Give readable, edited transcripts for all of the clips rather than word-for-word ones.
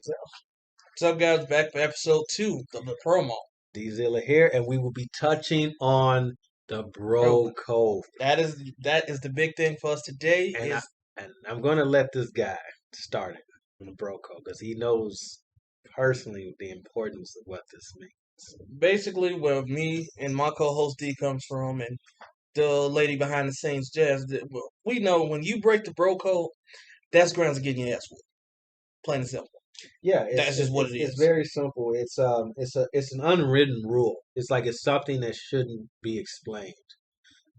What's up, guys? Back for episode 2 of the promo. Dzilla here, and we will be touching on the Bro, bro code. that is the big thing for us today. And, I, Is and I'm going to let this guy start it on the bro code because he knows personally the importance of what this means. basically where me and my co-host D comes from, and the lady behind the scenes, Jazz. We know when you break the bro code, that's grounds of getting your ass whooped. Plain and simple. Yeah, That's just what it it's is. very simple. It's an unwritten rule. It's like it's something that shouldn't be explained.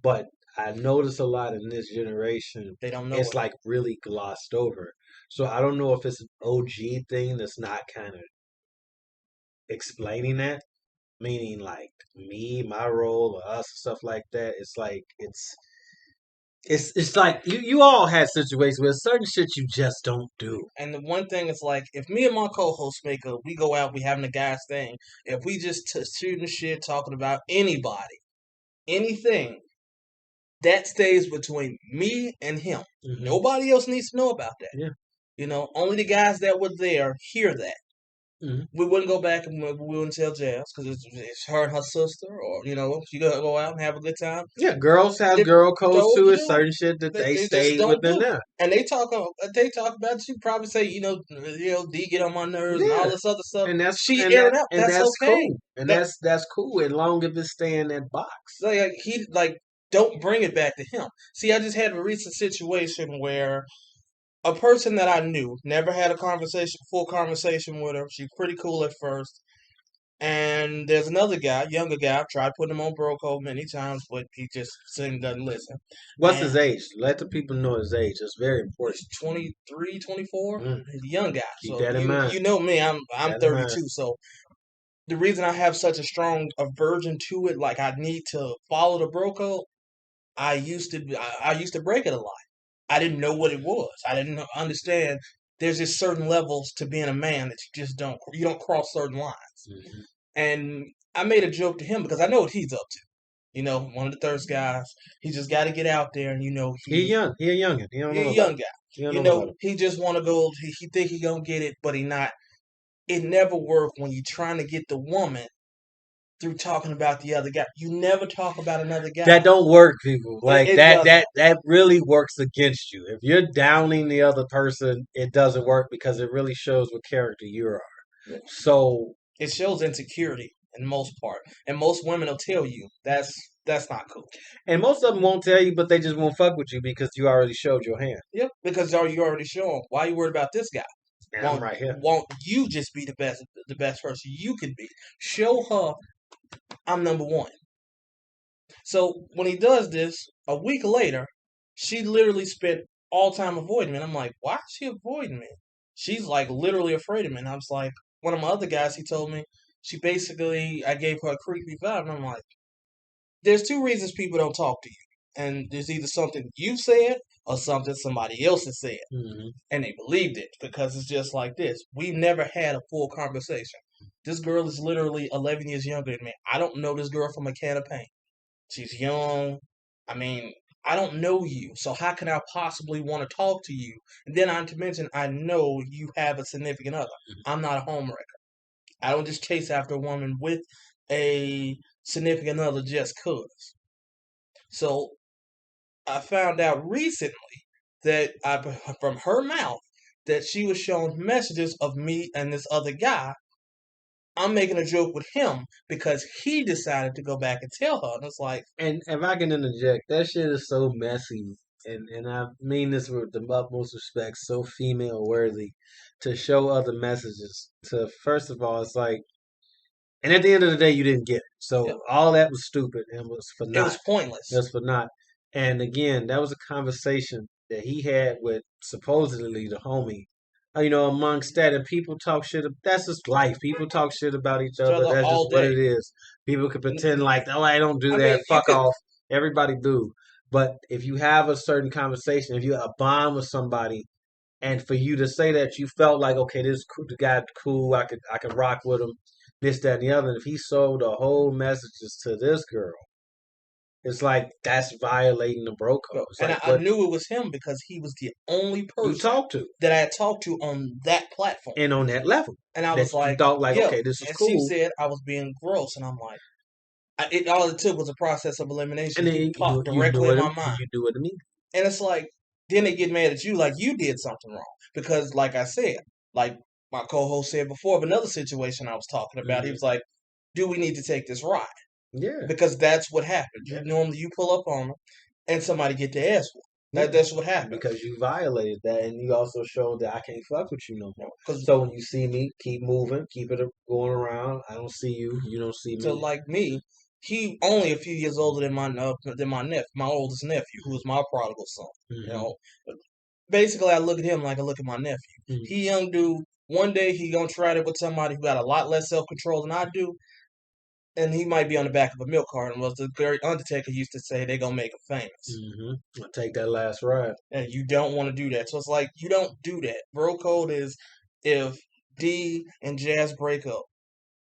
But I notice a lot in this generation, They don't know it's it. like really glossed over. So I don't know if it's an OG thing that's not kind of explaining that, meaning like me, my role, or us, stuff like that. It's like it's like you all had situations where certain shit you just don't do. And the one thing is like, if me and my co-host we go out, we having a guys thing. If we just shooting shit, talking about anybody, anything, that stays between me and him. Hmm. Nobody else needs to know about that. Yeah. Only the guys that were there hear that. Hmm. We wouldn't go back and we wouldn't tell Jazz because it's her and her sister, or she gonna go out and have a good time. Yeah, girls have They girl codes don't too. It's do. certain shit that they They just stay don't within do. them. And they talk about it. She probably say, D get on my nerves and all Yeah, this other stuff. and that's She and air that it out. and That's that's okay. cool, and That that's cool as long as it stay in that box. he don't bring it back to him. See, I just had a recent situation where a person that I knew never had a full conversation with her. She's pretty cool at first. And there's another guy, younger guy. I've tried putting him on bro code many times, but he just doesn't listen. What's And his age? Let the people know his age. It's very important. he's 23, 24. Mm, He's a young guy. keep So that in mind. you know me, Keep I'm that in mind. 32. So the reason I have such a strong aversion to it, like I need to follow the bro code. I used to break it a lot. I didn't know what it was. I didn't understand. There's just certain levels to being a man that you don't cross certain lines. Hmm. And I made a joke to him because I know what he's up to. One of the thirst guys. He just got to get out there, and He young. He a youngin. He don't he know a about young it. guy. He don't know about it. He just want to go. He think he gonna get it, but he not. It never worked when you trying to get the woman through talking about the other guy. You never talk about another guy. That don't work, people. Like It doesn't. that really works against you. If you're downing the other person, it doesn't work because it really shows what character you are. So, It shows insecurity in most part, and most women will tell you that's not cool. and most of them won't tell you, but they just won't fuck with you because you already showed your hand. Yep, because you already shown. Why you worried about this guy? And I'm Won't right here. won't you just be the best person you can be? Show her I'm number one. So when he does this, a week later, she literally spent all time avoiding me. And I'm like, why is she avoiding me? She's like literally afraid of me. And I was like, one of my other guys, he told me I gave her a creepy vibe. And I'm like, there's two reasons people don't talk to you. And there's either something you said or something somebody else has said. Hmm. And they believed it because it's just like this. We've never had a full conversation. This girl is literally 11 years younger than me. I don't know this girl from a can of paint. She's young. I mean, I don't know you, so how can I possibly want to talk to you? And then not to mention, I know you have a significant other. I'm not a homewrecker. I don't just chase after a woman with a significant other just cause. So I found out recently from her mouth that she was showing messages of me and this other guy. I'm making a joke with him because he decided to go back and tell her. And it's like, And if I can interject, that shit is so messy, and I mean this with the utmost respect, so female worthy to show other messages. To first of all, it's like, and at the end of the day, you didn't get it. yeah, So all that was stupid and was for it naught. was pointless. It was for naught. And again, that was a conversation that he had with supposedly the homie. Amongst that, and people talk shit. That's just life. People talk shit about each Each other. other That's just all what day. it is. People could pretend like, oh, I don't do I that. mean, you Fuck could. off. Everybody do. But if you have a certain conversation, if you have a bond with somebody, and for you to say that you felt like, okay, the guy cool, I could rock with him, this, that, and the other. And if he sold the whole messages to this girl, it's like that's violating the bro code. No, It's and like I what knew it was him because he was the only you person talk to, that I had talked to on that platform. and on that level And I that was you like, thought like, yeah. okay, this is And she cool, said I was being gross. And I'm like, all it took was a process of elimination. and He then popped you directly knew in it, my and mind. you knew it immediately. And it's like, then they get mad at you like you did something wrong. Because, like I said, like my co host said before, of another situation I was talking about, he Hmm. was like, do we need to take this ride? Yeah, Because that's what happens. yeah, You pull up on them and somebody get their ass whooped. yeah. That's what happens. Because you violated that, and you also showed that I can't fuck with you no more. Because So when you see me, keep moving, keep it going around. I don't see you, you don't see so me. like me, he only a few years older than my nephew, my oldest nephew, who was my prodigal son. You Hmm. know, basically I look at him like I look at my nephew. Hmm. He young dude. One day he gonna try it with somebody who got a lot less self control than I do, and he might be on the back of a milk carton. Was the great Undertaker used to say they gonna make him famous, Hmm. I'll take that last ride. and you don't want to do that. So it's like you don't do that. Bro code is if D and Jazz break up,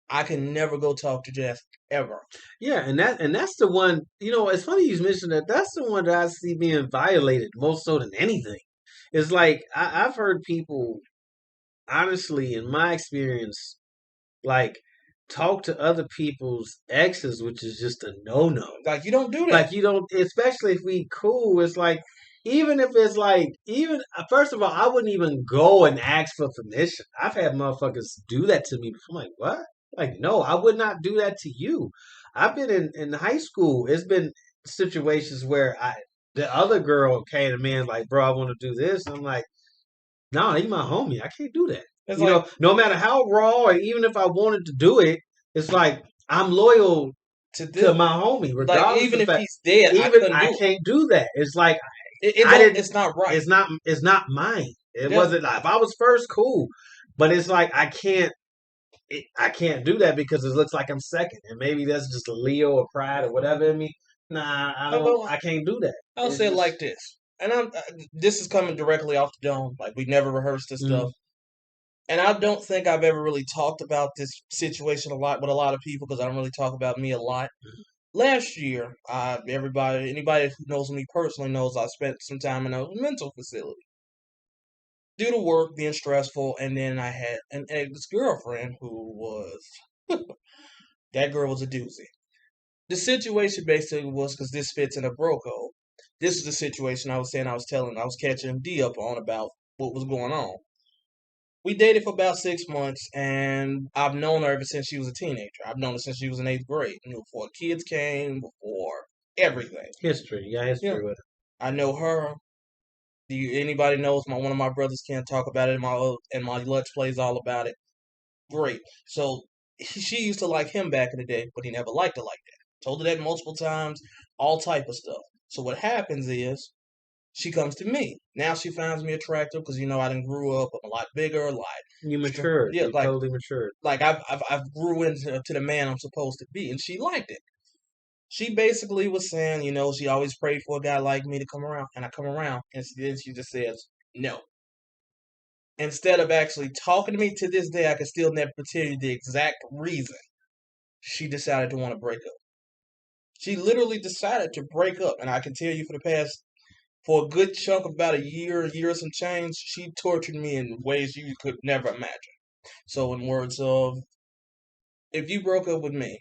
I can never go talk to Jazz ever. Yeah, and that's the one. You know, it's funny you mentioned that. That's the one that I see being violated most so than anything. It's like I've heard people, honestly, in my experience, like talk to other people's exes, which is just a no no. Like you don't do that. Like you don't, especially if we cool. It's like even if it's like even first of all, I wouldn't even go and ask for permission. I've had motherfuckers do that to me before. I'm like, what? Like, no, I would not do that to you. I've been in high school. It's been situations where the other girl came to me and like, bro, I want to do this. I'm like, no, he's my homie. I can't do that. It's You like know, no matter how raw or even if I wanted to do it, it's like I'm loyal to to this, my homie, like regardless even of the if fact. he's dead, I Even couldn't I do it. can't do that. It's like It I don't. didn't. It's not right. It's not mine. It Yeah, wasn't. If I was first, cool, but it's like I can't. I can't do that because it looks like I'm second, and maybe that's just a Leo or pride or whatever in me. Nah, I don't. but I can't do that. I'll It's say it just. like this, and this is coming directly off the dome. Like we never rehearsed this stuff, Mm, and I don't think I've ever really talked about this situation a lot with a lot of people because I don't really talk about me a lot. Last year, anybody who knows me personally knows I spent some time in a mental facility due to work being stressful, and then I had an ex girlfriend who was that girl was a doozy. The situation basically was because this fits in a bro code. This is the situation I was saying I was catching D up on about what was going on. We dated for about 6 months, and I've known her ever since she was a teenager. I've known her since she was in eighth grade. You know, before kids came, before everything. history. You got Yeah, history with I know her. Anybody knows my one of my brothers can't talk about it in my Let's Plays all about it. Great. So she used to like him back in the day, but he never liked her like that. Told her that multiple times, all type of stuff. So what happens is she comes to me. Now she finds me attractive because I didn't grew up. I'm a lot bigger, it. You matured. yeah, You totally matured. like I've grew into to the man I'm supposed to be, and she liked it. She basically was saying, she always prayed for a guy like me to come around, and I come around, and then she just says no. Instead of actually talking to me to this day, I can still never tell you the exact reason she decided to want to break up. She literally decided to break up, and I can tell you for a good chunk of about a year and some change, she tortured me in ways you could never imagine. So, in words of, if you broke up with me,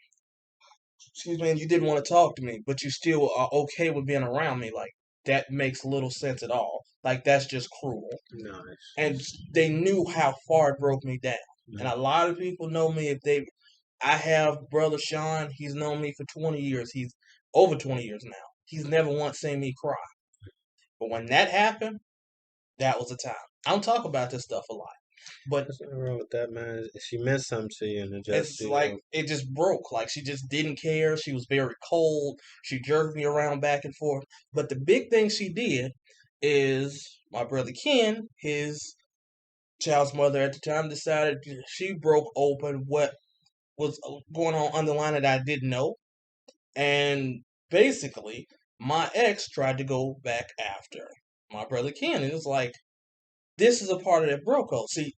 excuse me, and you didn't want to talk to me, but you still are okay with being around me, like that makes little sense at all. Like that's just cruel. No, And they knew how far it broke me down. And mm, a lot of people know me I have brother Sean. He's known me for 20 years. He's over 20 years now. He's never once seen me cry. But when that happened, that was the time. I don't talk about this stuff a lot, but there's nothing wrong with that, man. She meant something to you, and it just it's like it just broke. Like she just didn't care. She was very cold. She jerked me around back and forth. But the big thing she did is my brother Ken, his child's mother at the time, decided she broke open what was going on underlying that I didn't know. And basically, my ex tried to go back after my brother Ken. And it's like, this is a part of that bro code. See,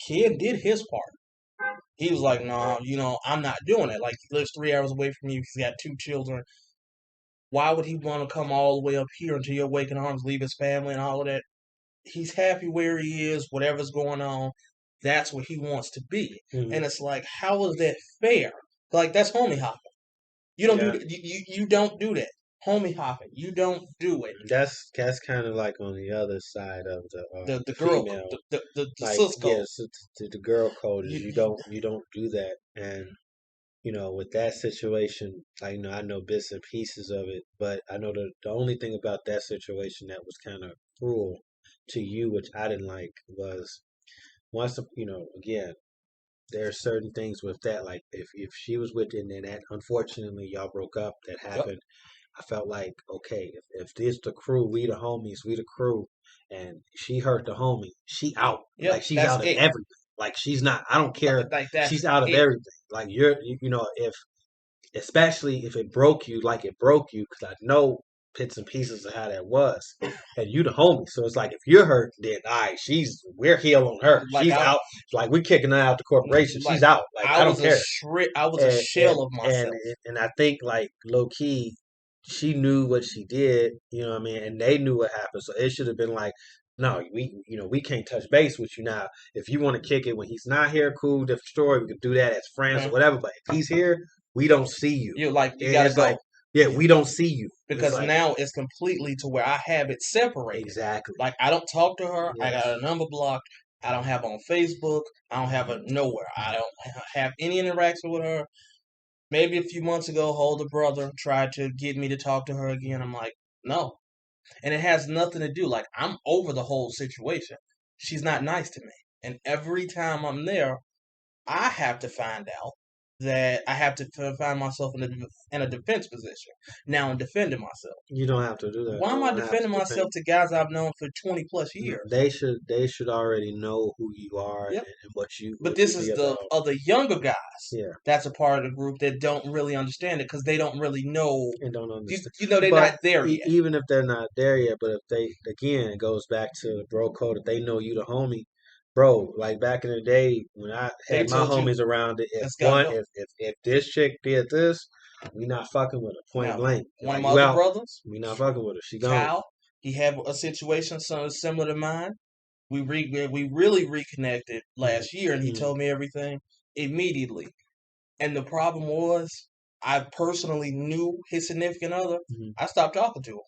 Ken did his part. He was like, nah, I'm not doing it. Like, he lives 3 hours away from you. He's got two children. Why would he want to come all the way up here into your waking arms, leave his family and all of that? He's happy where he is, whatever's going on. That's where he wants to be. Hmm. And it's like, how is that fair? Like, that's homie hopping. You don't Yeah, do you don't do that. Homie hopping. You don't do it. that's kind of like on the other side of The the girl, female. the Like, sis code. yes, the girl code is You, you don't do that. And with that situation, I know bits and pieces of it, but I know the only thing about that situation that was kind of cruel to you, which I didn't like, was again, there are certain things with that. Like, if she was with you and then that, unfortunately, y'all broke up, that yep, happened. I felt like, okay, if this the crew, we the homies, we the crew, and she hurt the homie, she out. yep. Like, she's That's out of it. everything. Like, she's not. I don't care. Like that's She's out of it. everything. Like, if especially if it broke you like it broke you, because I know bits and pieces of how that was, and you the homie. So it's like, if you're hurt, then all right, we're heel on her. Like She's out. Like, we're kicking her out the corporation. like She's out. Like, I don't care. I was a And and shell of and myself. and I think, like, low key, she knew what she did. You know what I mean? And they knew what happened. So it should have been like, no, we can't touch base with you now. If you want to kick it when he's not here, cool, different story. We could do that as friends or Okay? whatever. But if he's here, we don't see you. You gotta It's like, go. yeah, we don't see you. It's Because like, now it's completely to where I have it separated. exactly. Like I don't talk to her. I got Yes. her number blocked. I don't have her on Facebook. I don't have her nowhere. I don't have any interaction with her. Maybe a few months ago, older brother tried to get me to talk to her again. I'm like, no. And it has nothing to do. Like I'm over the whole situation. She's not nice to me. And every time I'm there, I have to find out that I have to find myself in a defense position. Now I'm defending myself. You don't have to do that. Why No am I one has defending to defend. myself to guys I've known for 20 plus No, years? they should already know who you are Yep. and what you But this be is the about. other younger guys Yeah, that's a part of the group that don't really understand it because they don't really know. and don't understand. You know, they're But not there yet. even if they're not there yet, but if they, again, it goes back to the bro code. If they know you the homie, bro, like back in the day when I They had my told you, homies around it, if let's gotta one, go. if this chick did this, we not fucking with her, point Now, blank. one of Like, my you other out, brothers, we not fucking with her. She gone. Kyle, he had a situation similar to mine. We really reconnected Hmm. last year, and he Hmm. told me everything immediately. And the problem was, I personally knew his significant other. Hmm. I stopped talking to him.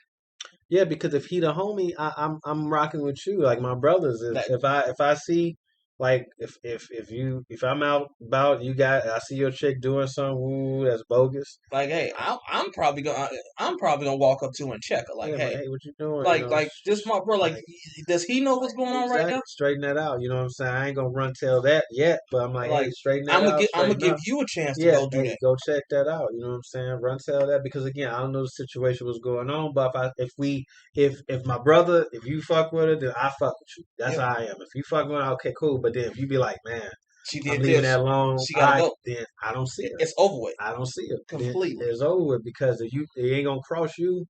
Yeah, because if he the homie, I'm rocking with you. Like my brothers, if That if I see, like, if I'm out about, I see your chick doing something, ooh, that's bogus. like, hey, I'm probably gonna walk up to him and check her. Like, Yeah, like, hey, hey, what you doing? like this my bro. Like, Like, does he know what's going on right exactly, now? straighten that out. You know what I'm saying? I ain't gonna run tell that yet, but I'm like, hey, Like, straighten that out, I'm gonna straighten give up. you a chance to Yeah, go do hey, that. go check that out. You know what I'm saying? Run tell that, because again, I don't know the situation was going on, but if my brother, if you fuck with her, then I fuck with you. That's Yeah, how I am. If you fuck with her, okay, cool. But then if you be like, man, she I'm did leaving that this. alone, She gotta I go. then I don't see her. It's over with I don't see her. Then completely. it's over with, because if it ain't gonna cross you,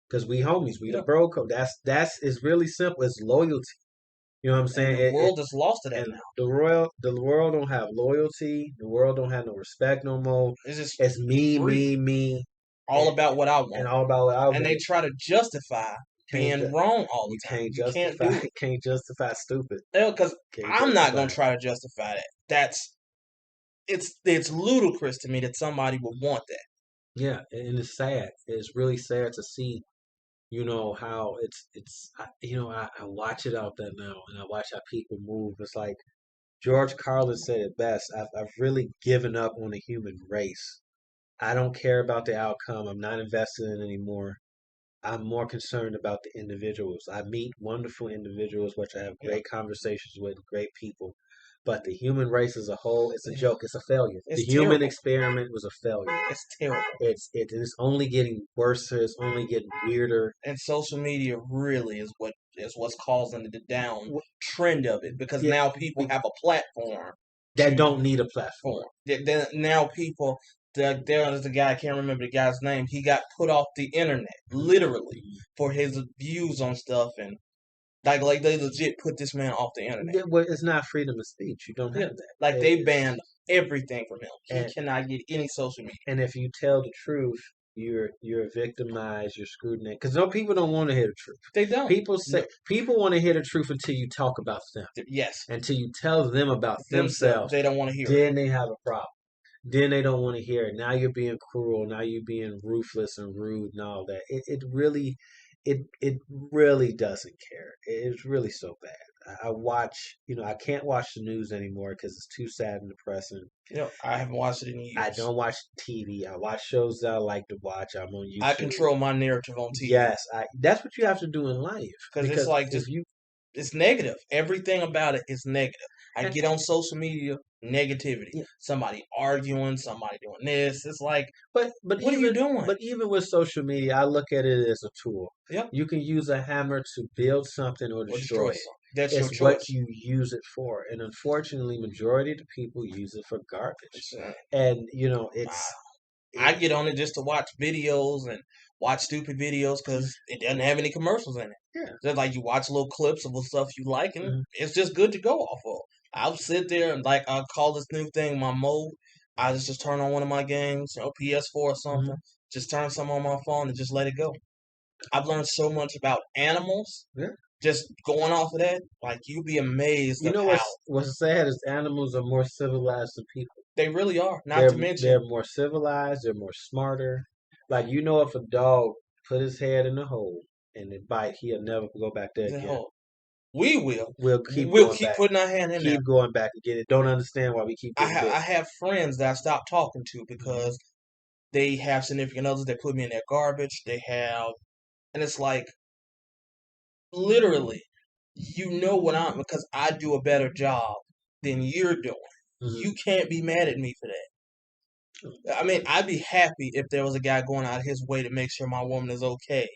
because we homies, we the Yeah, bro code. That's it's really simple. It's loyalty. You know what I'm and saying? the world is lost to that And now. the world don't have loyalty. The world don't have no respect no more. It's just It's me, free, me, me, all and, about what I and want, all about what I and they want. try to justify Can't being wrong all you the time. can't You can't justify do it. can't justify stupid. Because Can't I'm not justify gonna it. try to justify that. It's ludicrous to me that somebody would want that. Yeah, and it's sad. It's really sad to see. How I watch it out there now, and I watch how people move. It's like George Carlin said it best. I've really given up on the human race. I don't care about the outcome. I'm not invested in it anymore. I'm more concerned about the individuals. I meet wonderful individuals, which I have Yeah, great conversations with, great people. But the human race as a whole, it's a joke. It's a failure. The it's human terrible. experiment was a failure. It's terrible. It's only getting worse. It's only getting weirder. And social media really is what's causing the down trend of it because Yeah, now people have a platform that to don't need a platform. form. Then now people, there's a guy, I can't remember the guy's name. He got put off the internet literally for his views on stuff, and like they legit put this man off the internet. Yeah, well, it's not freedom of speech. You don't Yeah, have that. like they It's, banned everything from him. He and cannot get any social media. and if you tell the truth, you're victimized, you're scrutinized. Because no, people don't want to hear the truth. They don't. No. People want to hear the truth until you talk about them, Yes. until you tell them about themselves. They don't want to hear it. Then they have a problem. Then they don't want to hear it. Now you're being cruel. Now you're being ruthless and rude and all that. It really doesn't care. It's really so bad. I watch, I can't watch the news anymore because it's too sad and depressing. I haven't watched it in years. I don't watch TV. I watch shows that I like to watch. I'm on YouTube. I control my narrative on TV. Yes, that's what you have to do in life. Because it's like it's negative. Everything about it is negative. I get on social media, negativity. Yeah. Somebody arguing, somebody doing this. It's like, but what are you doing? But even with social media, I look at it as a tool. Yep. You can use a hammer to build something or destroy it. That's it's your choice. What you use it for. And unfortunately, majority of the people use it for garbage. And, it's... I get on it just to watch videos and watch stupid videos because it doesn't have any commercials in it. Yeah. Just like you watch little clips of stuff you like, and it's just good to go off of. I'll sit there and I'll call this new thing my mode. I just turn on one of my games, PS4 or something. Just turn some on my phone and just let it go. I've learned so much about animals. Yeah. Just going off of that, you'd be amazed. What's sad is animals are more civilized than people. They really are. Not to mention, they're more civilized. They're more smarter. If a dog put his head in a hole and it bite, he'll never go back there again. We will. We'll keep putting our hand in there. Keep going back and get it. Don't understand why we keep. I have friends that I stopped talking to because they have significant others that put me in their garbage. And it's like, literally, because I do a better job than you're doing. You can't be mad at me for that. I mean, I'd be happy if there was a guy going out of his way to make sure my woman is okay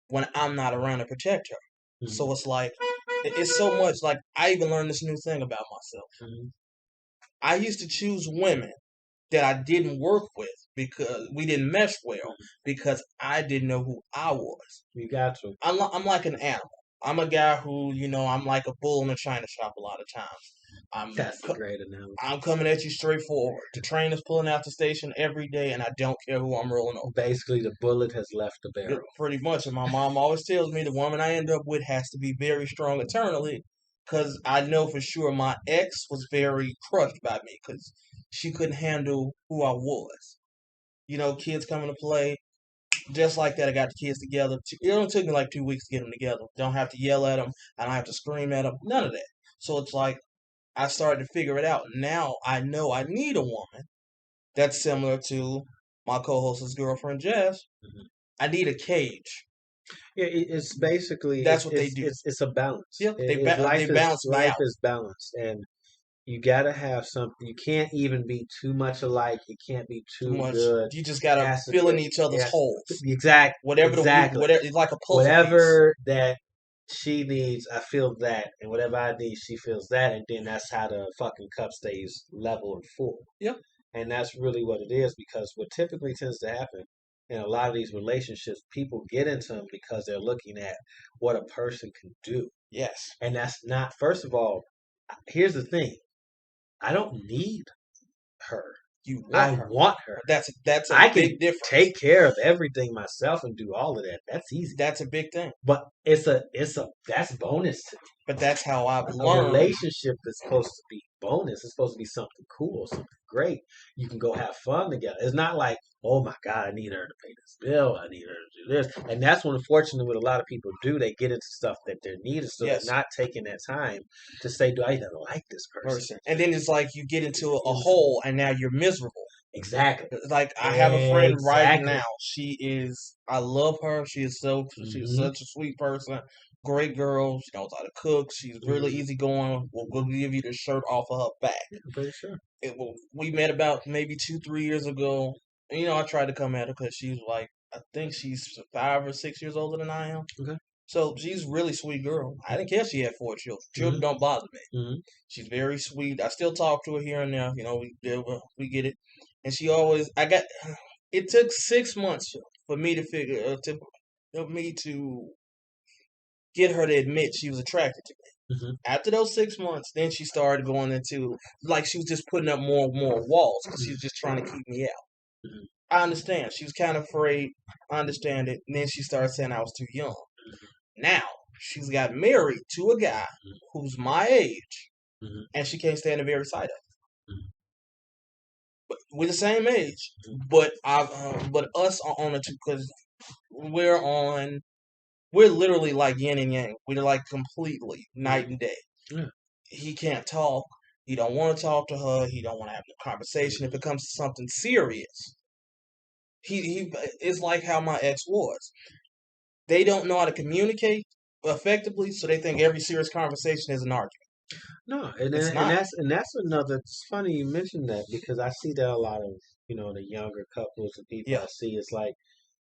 when I'm not around to protect her. So it's like, it's so much. I even learned this new thing about myself. I used to choose women that I didn't work with because we didn't mesh well because I didn't know who I was. You got to. I'm like an animal. I'm a guy who, I'm like a bull in a china shop a lot of times. That's a great analogy. I'm coming at you straightforward. The train is pulling out the station every day, and I don't care who I'm rolling over. Basically, the bullet has left the barrel. Pretty much. And my mom always tells me the woman I end up with has to be very strong eternally because I know for sure my ex was very crushed by me because she couldn't handle who I was. Kids coming to play. Just like that, I got the kids together. It only took me 2 weeks to get them together. Don't have to yell at them. I don't have to scream at them. None of that. So it's like I started to figure it out. Now I know I need a woman that's similar to my co-host's girlfriend, Jess. I need a cage. Yeah, it's basically... That's what they do. It's a balance. Yeah, they balance me out. Life is balanced, and you got to have something. You can't even be too much alike. You can't be too much good. You just got to fill in each other's holes. Exactly. Whatever it's like a puzzle whatever piece. That she needs, I feel that, and whatever I need, she feels that, and then that's how the fucking cup stays level and full. Yep. And that's really what it is, because what typically tends to happen in a lot of these relationships, people get into them because they're looking at what a person can do. Yes. And that's not, first of all, here's the thing. I don't need her. I want her. That's a big difference. I can take care of everything myself and do all of that. That's easy. That's a big thing. But that's bonus to me. But that's how I've learned. A relationship is supposed to be bonus. It's supposed to be something cool, something great. You can go have fun together. It's not like, oh my God, I need her to pay this bill. I need her to do this. And that's what, unfortunately, what a lot of people do. They get into stuff that they're needed, so they're not taking that time to say, do I even like this person? And then it's like you get into a hole and now you're miserable. Exactly. Like I have a friend right now. I love her. She's such a sweet person. Great girl. She knows how to cook. She's really easygoing. We'll give you the shirt off of her back. Yeah, I'm pretty sure. We met about maybe 2-3 years ago. And, I tried to come at her because she's I think she's 5 or 6 years older than I am. Okay. So she's a really sweet girl. I didn't care if she had 4 children. Children don't bother me. She's very sweet. I still talk to her here and there. We get it. And she always, it took 6 months for me to get her to admit she was attracted to me. After those 6 months, then she started going into, she was just putting up more and more walls because she was just trying to keep me out. I understand. She was kind of afraid. I understand it. And then she started saying I was too young. Now she's got married to a guy who's my age, Mhm. and she can't stand the very sight of Mhm. it. But we're the same age, but us are on the two because we're on. We're literally like yin and yang. We're like completely night and day. Yeah. He can't talk. He don't want to talk to her. He don't want to have a conversation. It becomes something serious. He it's like how my ex was. They don't know how to communicate effectively, so they think every serious conversation is an argument. No, It's and not. that's another. It's funny you mentioned that because I see that a lot of the younger couples and people Yeah. I see. It's like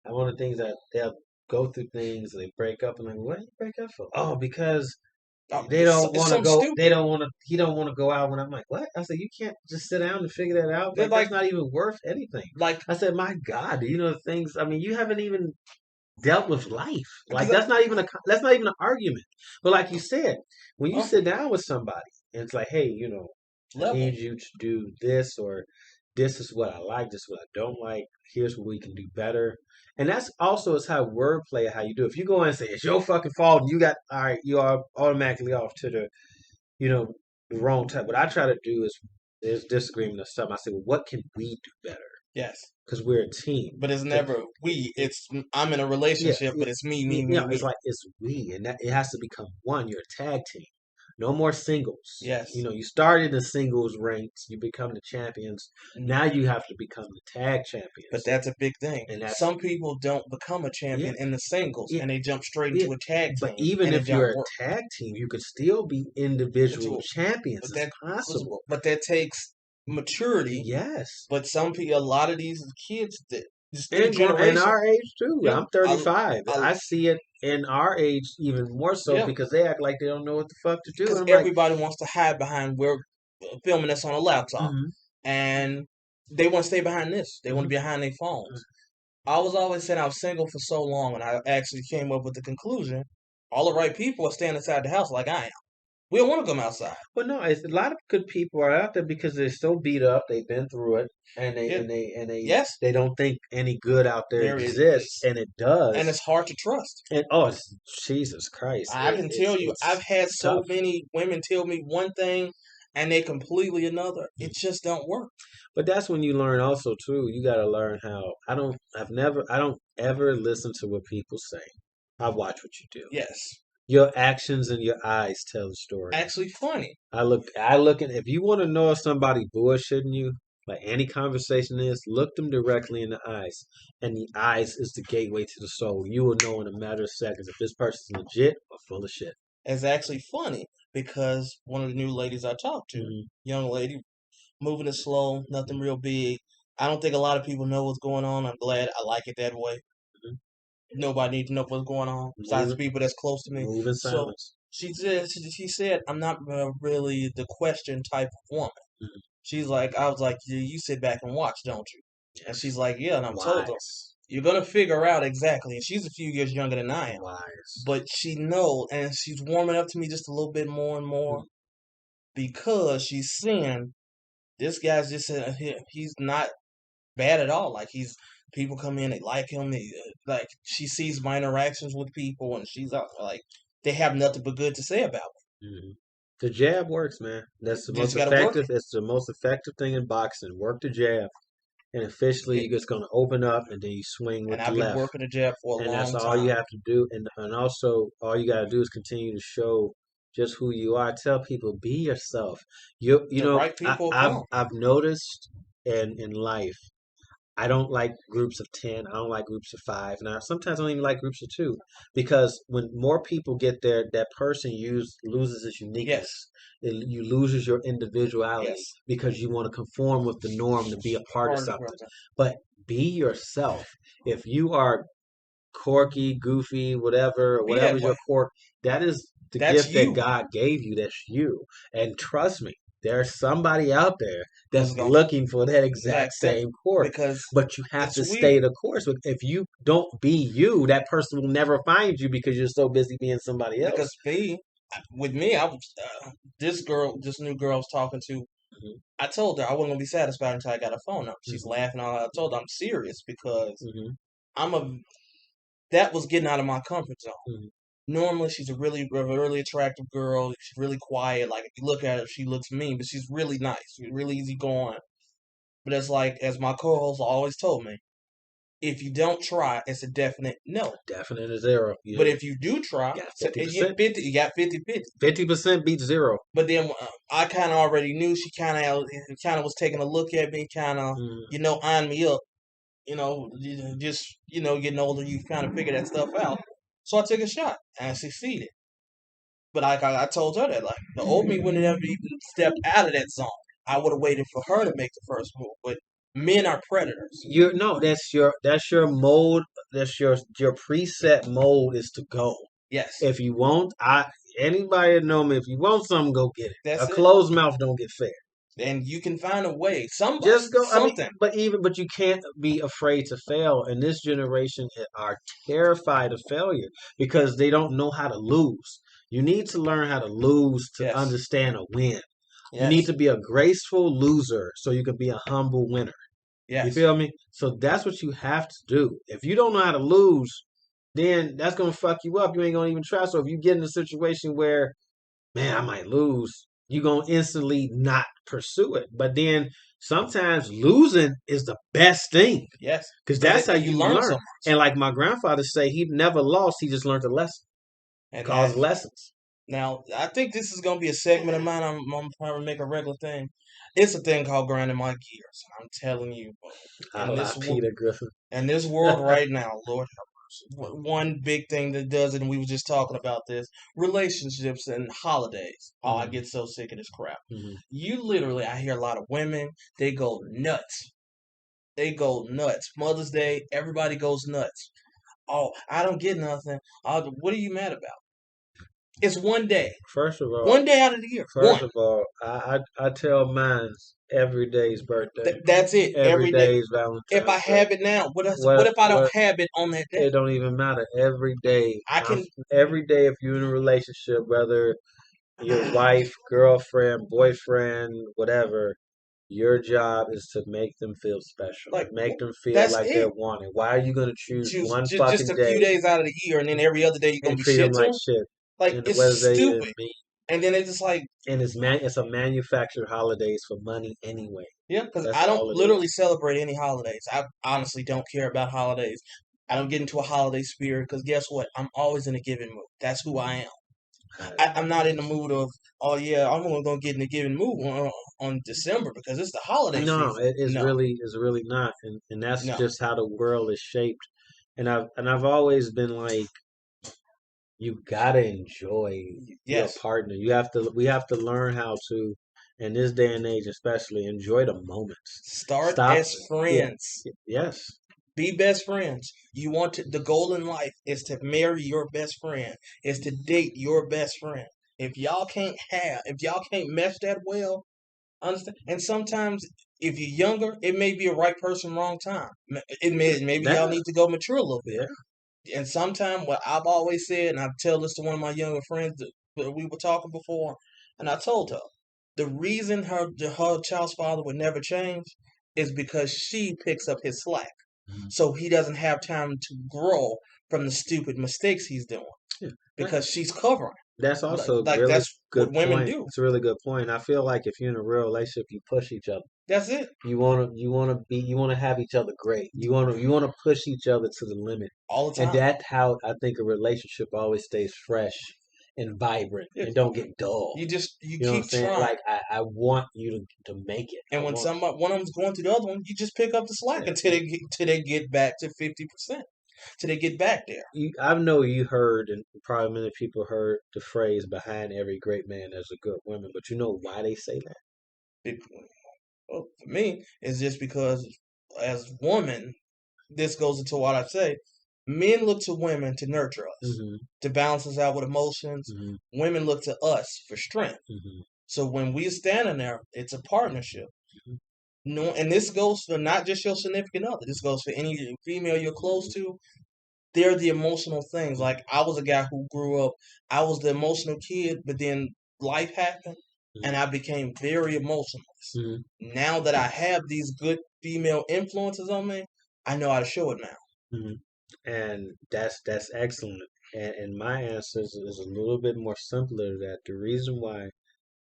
one of the things that they'll go through things, they break up, and like, what do you break up for? Oh, because they don't It's want to something go. They stupid. don't want to. He don't want to go out. When I'm like, what? I said, you can't just sit down and figure that out. They're Like like that's not even worth anything. like I said, my God, do you know the things? I mean, you haven't even dealt with life. Like because that's not even an argument. But like you said, when you uh, sit down with somebody and it's like, hey, I level. need you to do this or this is what I like, this is what I don't like. Here's what we can do better. And that's also is how wordplay, how you do. If you go in and say it's your fucking fault, and you got all right, you are automatically off to you know, the wrong type. What I try to do is there's disagreement or something. I say, well, what can we do better? Yes, Because we're a team. but it's So, never we. It's I'm in a yeah, relationship, yeah, but it's me, yeah, me, me, it's me. like it's we, and that it has to become one. You're a tag team. No more singles. Yes, You started the singles ranks. You become the champions. Now you have to become the tag but champions, that's a big thing. and that's Some people don't become a yeah, champion in the singles, yeah, and they jump straight yeah. into a tag But team, even and it if don't you're work. a tag team, you could still be individual Into champions. but It's that possible. but that takes maturity. Yes. But a lot of these kids, this new And generation, our age too. yeah, I'm 35. I I see it in our age even more so yeah, because they act like they don't know what the fuck to do. And because I'm like, everybody wants to hide behind we're filming this on a laptop, hmm and they want to stay behind this. They want to hmm be behind their phones. I was always saying I was single for so long, and I actually came up with the conclusion: all the right people are staying inside the house like I am. We don't want to come outside. But no, it's a lot of good people are out there because they're so beat up. They've been through it, and Yeah, yes, they don't think any good out there there it exists, is, and it and does. it's hard to trust. And oh, Jesus Christ, I can tell you, I've had it's so tough. many women tell me one thing, and they completely another. It just don't work. But that's when you learn also too. You got to learn how. I don't ever listen to what people say. I watch what you do. Yes, Your actions and your eyes tell the story. actually funny. I look at if you want to know if somebody bullshitting you, like any conversation is, look them directly in the eyes. And the eyes is the gateway to the soul. You will know in a matter of seconds if this person's legit or full of shit. It's actually funny because one of the new ladies I talked to, Hmm young lady, moving it slow, nothing real big. I don't think a lot of people know what's going on. I'm glad I like it that way. Nobody needs to know what's going on besides the Moving, people that's close to me. move in So silence. she said I'm not really the question type of woman. Mhm. She's like, I was like, you sit back and watch, don't you? And she's Yes. like, yeah. And I'm told her, Wise. you're gonna figure out exactly. And she's a few years younger than I am, Wise. but she knows, and she's warming up to me just a little bit more and more Mhm. because she's seeing this guy's just he's not bad at all. Like people come in, they like him. Like she sees my interactions with people, and she's like they have nothing but good to say about Mhm. The jab works, man. That's the me. You just most got to work effective. it. It's the most effective thing in boxing. Work the jab, and officially Yeah. you're just going to open up, and then you swing And with the I've been left, working the jab for a and that's long all you time. have to do. And also all you got to do is continue to show just who you are. Tell people be yourself. You The know right people come. I've noticed in life. I don't like groups of 10. I don't like groups of 5. Now, sometimes I don't even like groups of 2 because when more people get there, that person loses its Yes, uniqueness. You loses your individuality yes. because you want to conform with the norm to be a part of Part of the something. program. But be yourself. If you are quirky, goofy, Be that whatever's way. your quirk, that is the That's gift that you. God gave you. That's you. And trust me, there's somebody out there That's that's gonna looking for that exact exact thing same quirk. because But you have it's to weird. stay the course. But if you don't be you, that person will never find you because you're so busy being somebody Because else. with me, I was this new girl I was talking to. Mhm. I told her I wasn't gonna be satisfied until I got a phone number. She's Mhm. laughing all. I told her I'm serious because Mhm. I'm a. That was getting out of my comfort zone. Mhm. Normally, she's a really attractive girl. She's really quiet. Like if you look at her, she looks mean, but she's really nice. She's really easygoing. But it's like, as my co-host always told me, if you don't try, it's a definite no. Definite a zero. But You if you do try, got so you 50%. 50, you got 50-50. 50% beats zero. But then I kind of already knew she kind of was taking a look at me, kind of Mhm. eyeing me up. Just getting older, you kind of figure that stuff out. So I took a shot and I succeeded. But I told her that like the old me wouldn't have even stepped out of that zone. I would have waited for her to make the first move. But men are predators. You no, that's your mode. That's your preset mode is to go. Yes, If you want, anybody that know me, if you want something, go get it. A that's it. closed mouth don't get fed. And you can find a way. Just go. I mean, Something. but you can't be afraid to fail. And this generation are terrified of failure because they don't know how to lose. You need to learn how to lose to Yes, understand a win. You need yes, to be a graceful loser so you can be a humble winner. You yes. feel me? So that's what you have to do. If you don't know how to lose, then that's gonna fuck you up. You ain't gonna even try. So if you get in a situation where, man, I might lose, you're gonna instantly not pursue it. But then sometimes losing is the best thing. Yes, Because because that's how you you learn so learn. much. And like my grandfather say, he never lost, he just learned a lesson. And Cause that lessons. now, I think this is gonna be a segment of mine. I'm trying to make a regular thing. It's a thing called grinding my gears. I'm telling you, I in lie, this Peter Griffin. in this world right now, Lord have mercy. One big thing that does it, and we were just talking about this: relationships and holidays. Oh, I Mhm, get so sick of this crap. mhm. You literally, I hear a lot of women. They go nuts. They go nuts. Mother's Day, everybody goes nuts. Oh, I don't get nothing. What are you mad about? It's one day. First of all, One day out of the year. First One. of all, I tell mine every day's birthday, That's it. every Every day. day's If I Valentine's Day. have it now, what What if I don't what have it on that day? it don't even matter. Every day, I can. every day if you're in a relationship, whether your wife, girlfriend, boyfriend, whatever, your job is to make them feel special, Like make them feel that's like they're it. wanted. Why are you gonna choose Choose one just fucking a few day days out of the year, and then every other day you're gonna and be treat them shit to like them. shit? Like And it's whether they stupid. mean, And then it's just like, and it's a manufactured holidays for money anyway. yeah, because That's I don't all it literally is. celebrate any holidays. I honestly don't care about holidays. I don't get into a holiday spirit because guess what? I'm always in a giving mood. That's who I am. I'm not in the mood of, oh yeah, I'm only gonna get in the giving mood on December because it's the holiday No, season. No, it's really not, and that's no. just how the world is shaped. And I've always been like, you gotta enjoy your Yes. partner. We have to learn how to, in this day and age, especially enjoy the moments. Start Stop. as Yeah. friends. Yes. Be best friends. The goal in life is to marry your best friend, is to date your best friend. If y'all can't mesh that well, understand. And sometimes if you're younger, it may be a right person, wrong time. Maybe y'all That. need to go mature a little bit. Yeah. And sometimes what I've always said, and I tell this to one of my younger friends that we were talking before, and I told her the reason her child's father would never change is because she picks up his slack, Mhm. so he doesn't have time to grow from the stupid mistakes he's doing Yeah. because she's covering. That's also a Like really that's what good women point. do. It's a really good point. I feel like if you're in a real relationship, you push each other. That's it You wanna have each other great. You wanna push each other to the limit. all the And time. that's how I think a relationship always stays fresh and vibrant Yeah. and don't get dull. You You know what I'm keep saying? trying. Like I want you to make it. I And when want one of them's going through the other one, you just pick up the slack yeah. until they get back to 50%. Till they get back there. I know you heard and probably many people heard the phrase behind every great man there's a good woman, but you know why they say that? It, well, for me, it's just because as woman, this goes into what I say. Men look to women to nurture us, Hmm. to balance us out with emotions. Hmm. Women look to us for strength. Hmm. So when we stand in there, it's a partnership. Hmm. No, and this goes for not just your significant other. This goes for any female you're close to. They're the emotional things. Like I was a guy who grew up. I was the emotional kid, but then life happened. and I became very emotionless. Mhm. Now that I have these good female influences on me, I know how to show it now. Mhm. And that's excellent. And my answer is a little bit more simpler. That the reason why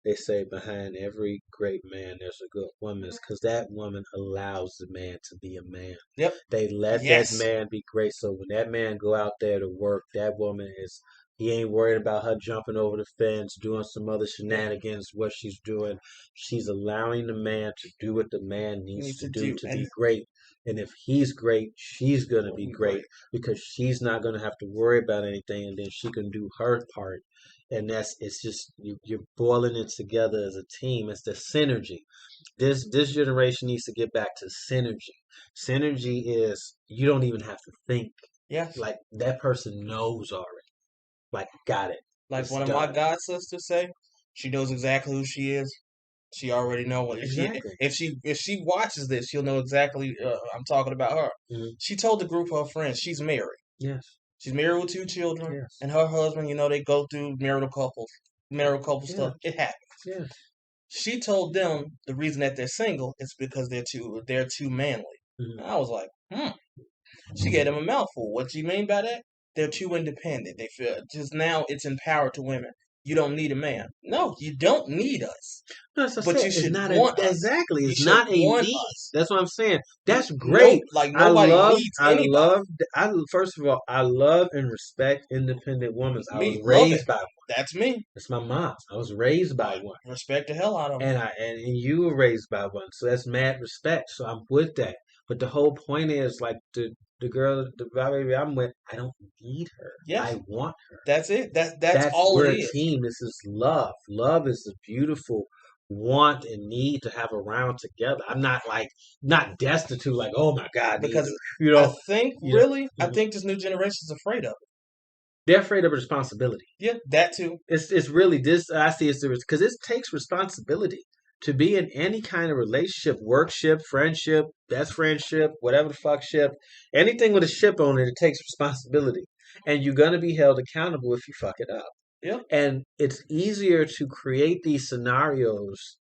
they say behind every great man there's a good woman is because that woman allows the man to be a man. Yep. They let that Yes. man be great. So when that man go out there to work, that woman is he ain't worried about her jumping over the fence, doing some other shenanigans. What she's doing, she's allowing the man to do what the man You needs need to to do do, to and be great. And if he's great, she's gonna be great great. because she's not gonna have to worry about anything, and then she can do her part. And it's just you're boiling it together as a team. It's the synergy. This generation needs to get back to synergy. Synergy is you don't even have to think. Yes. Like that person knows already. Like got it. Like It's one of my done. god sisters say, she knows exactly who she is. She already know what Exactly. if she watches this, she'll know exactly I'm talking about her. Mhm. She told the group of her friends she's married. Yes. She's married with 2 children, Yes. and her husband. They go through marital couple Yeah. stuff. It happens. Yes. She told them the reason that they're single is because they're too manly. Mhm. And I was like, She gave them a mouthful. What do you mean by that? They're too independent. They feel just now it's empowered to women. You don't need a man. No, you don't need us. No, as I But said, you it's should not a want us. exactly. You It's should not a want need. us. That's what I'm saying. That's No, great. like I nobody love. needs I anybody. love. I first of all, I love and respect independent women. I was Me, love it. raised by one. That's me. That's my mom. I was raised by I one. respect the hell out of them. And you were raised by one, so that's mad respect. So I'm with that. But the whole point is like the girl, the baby I'm with, I don't need her. Yes, I want her. that's it. That's That's all it we're a is. team. This is love. Love is a beautiful want and need to have around together. I'm not like not destitute, like, oh my God, I need Because to, I mhm. think this new generation is afraid of it. They're afraid of responsibility. Yeah, that too. It's really this I see it's because it takes responsibility to be in any kind of relationship, workship, friendship, best friendship, whatever the fuck ship, anything with a ship on it, it takes responsibility. And you're gonna be held accountable if you fuck it up. Yeah, And it's easier to create these scenarios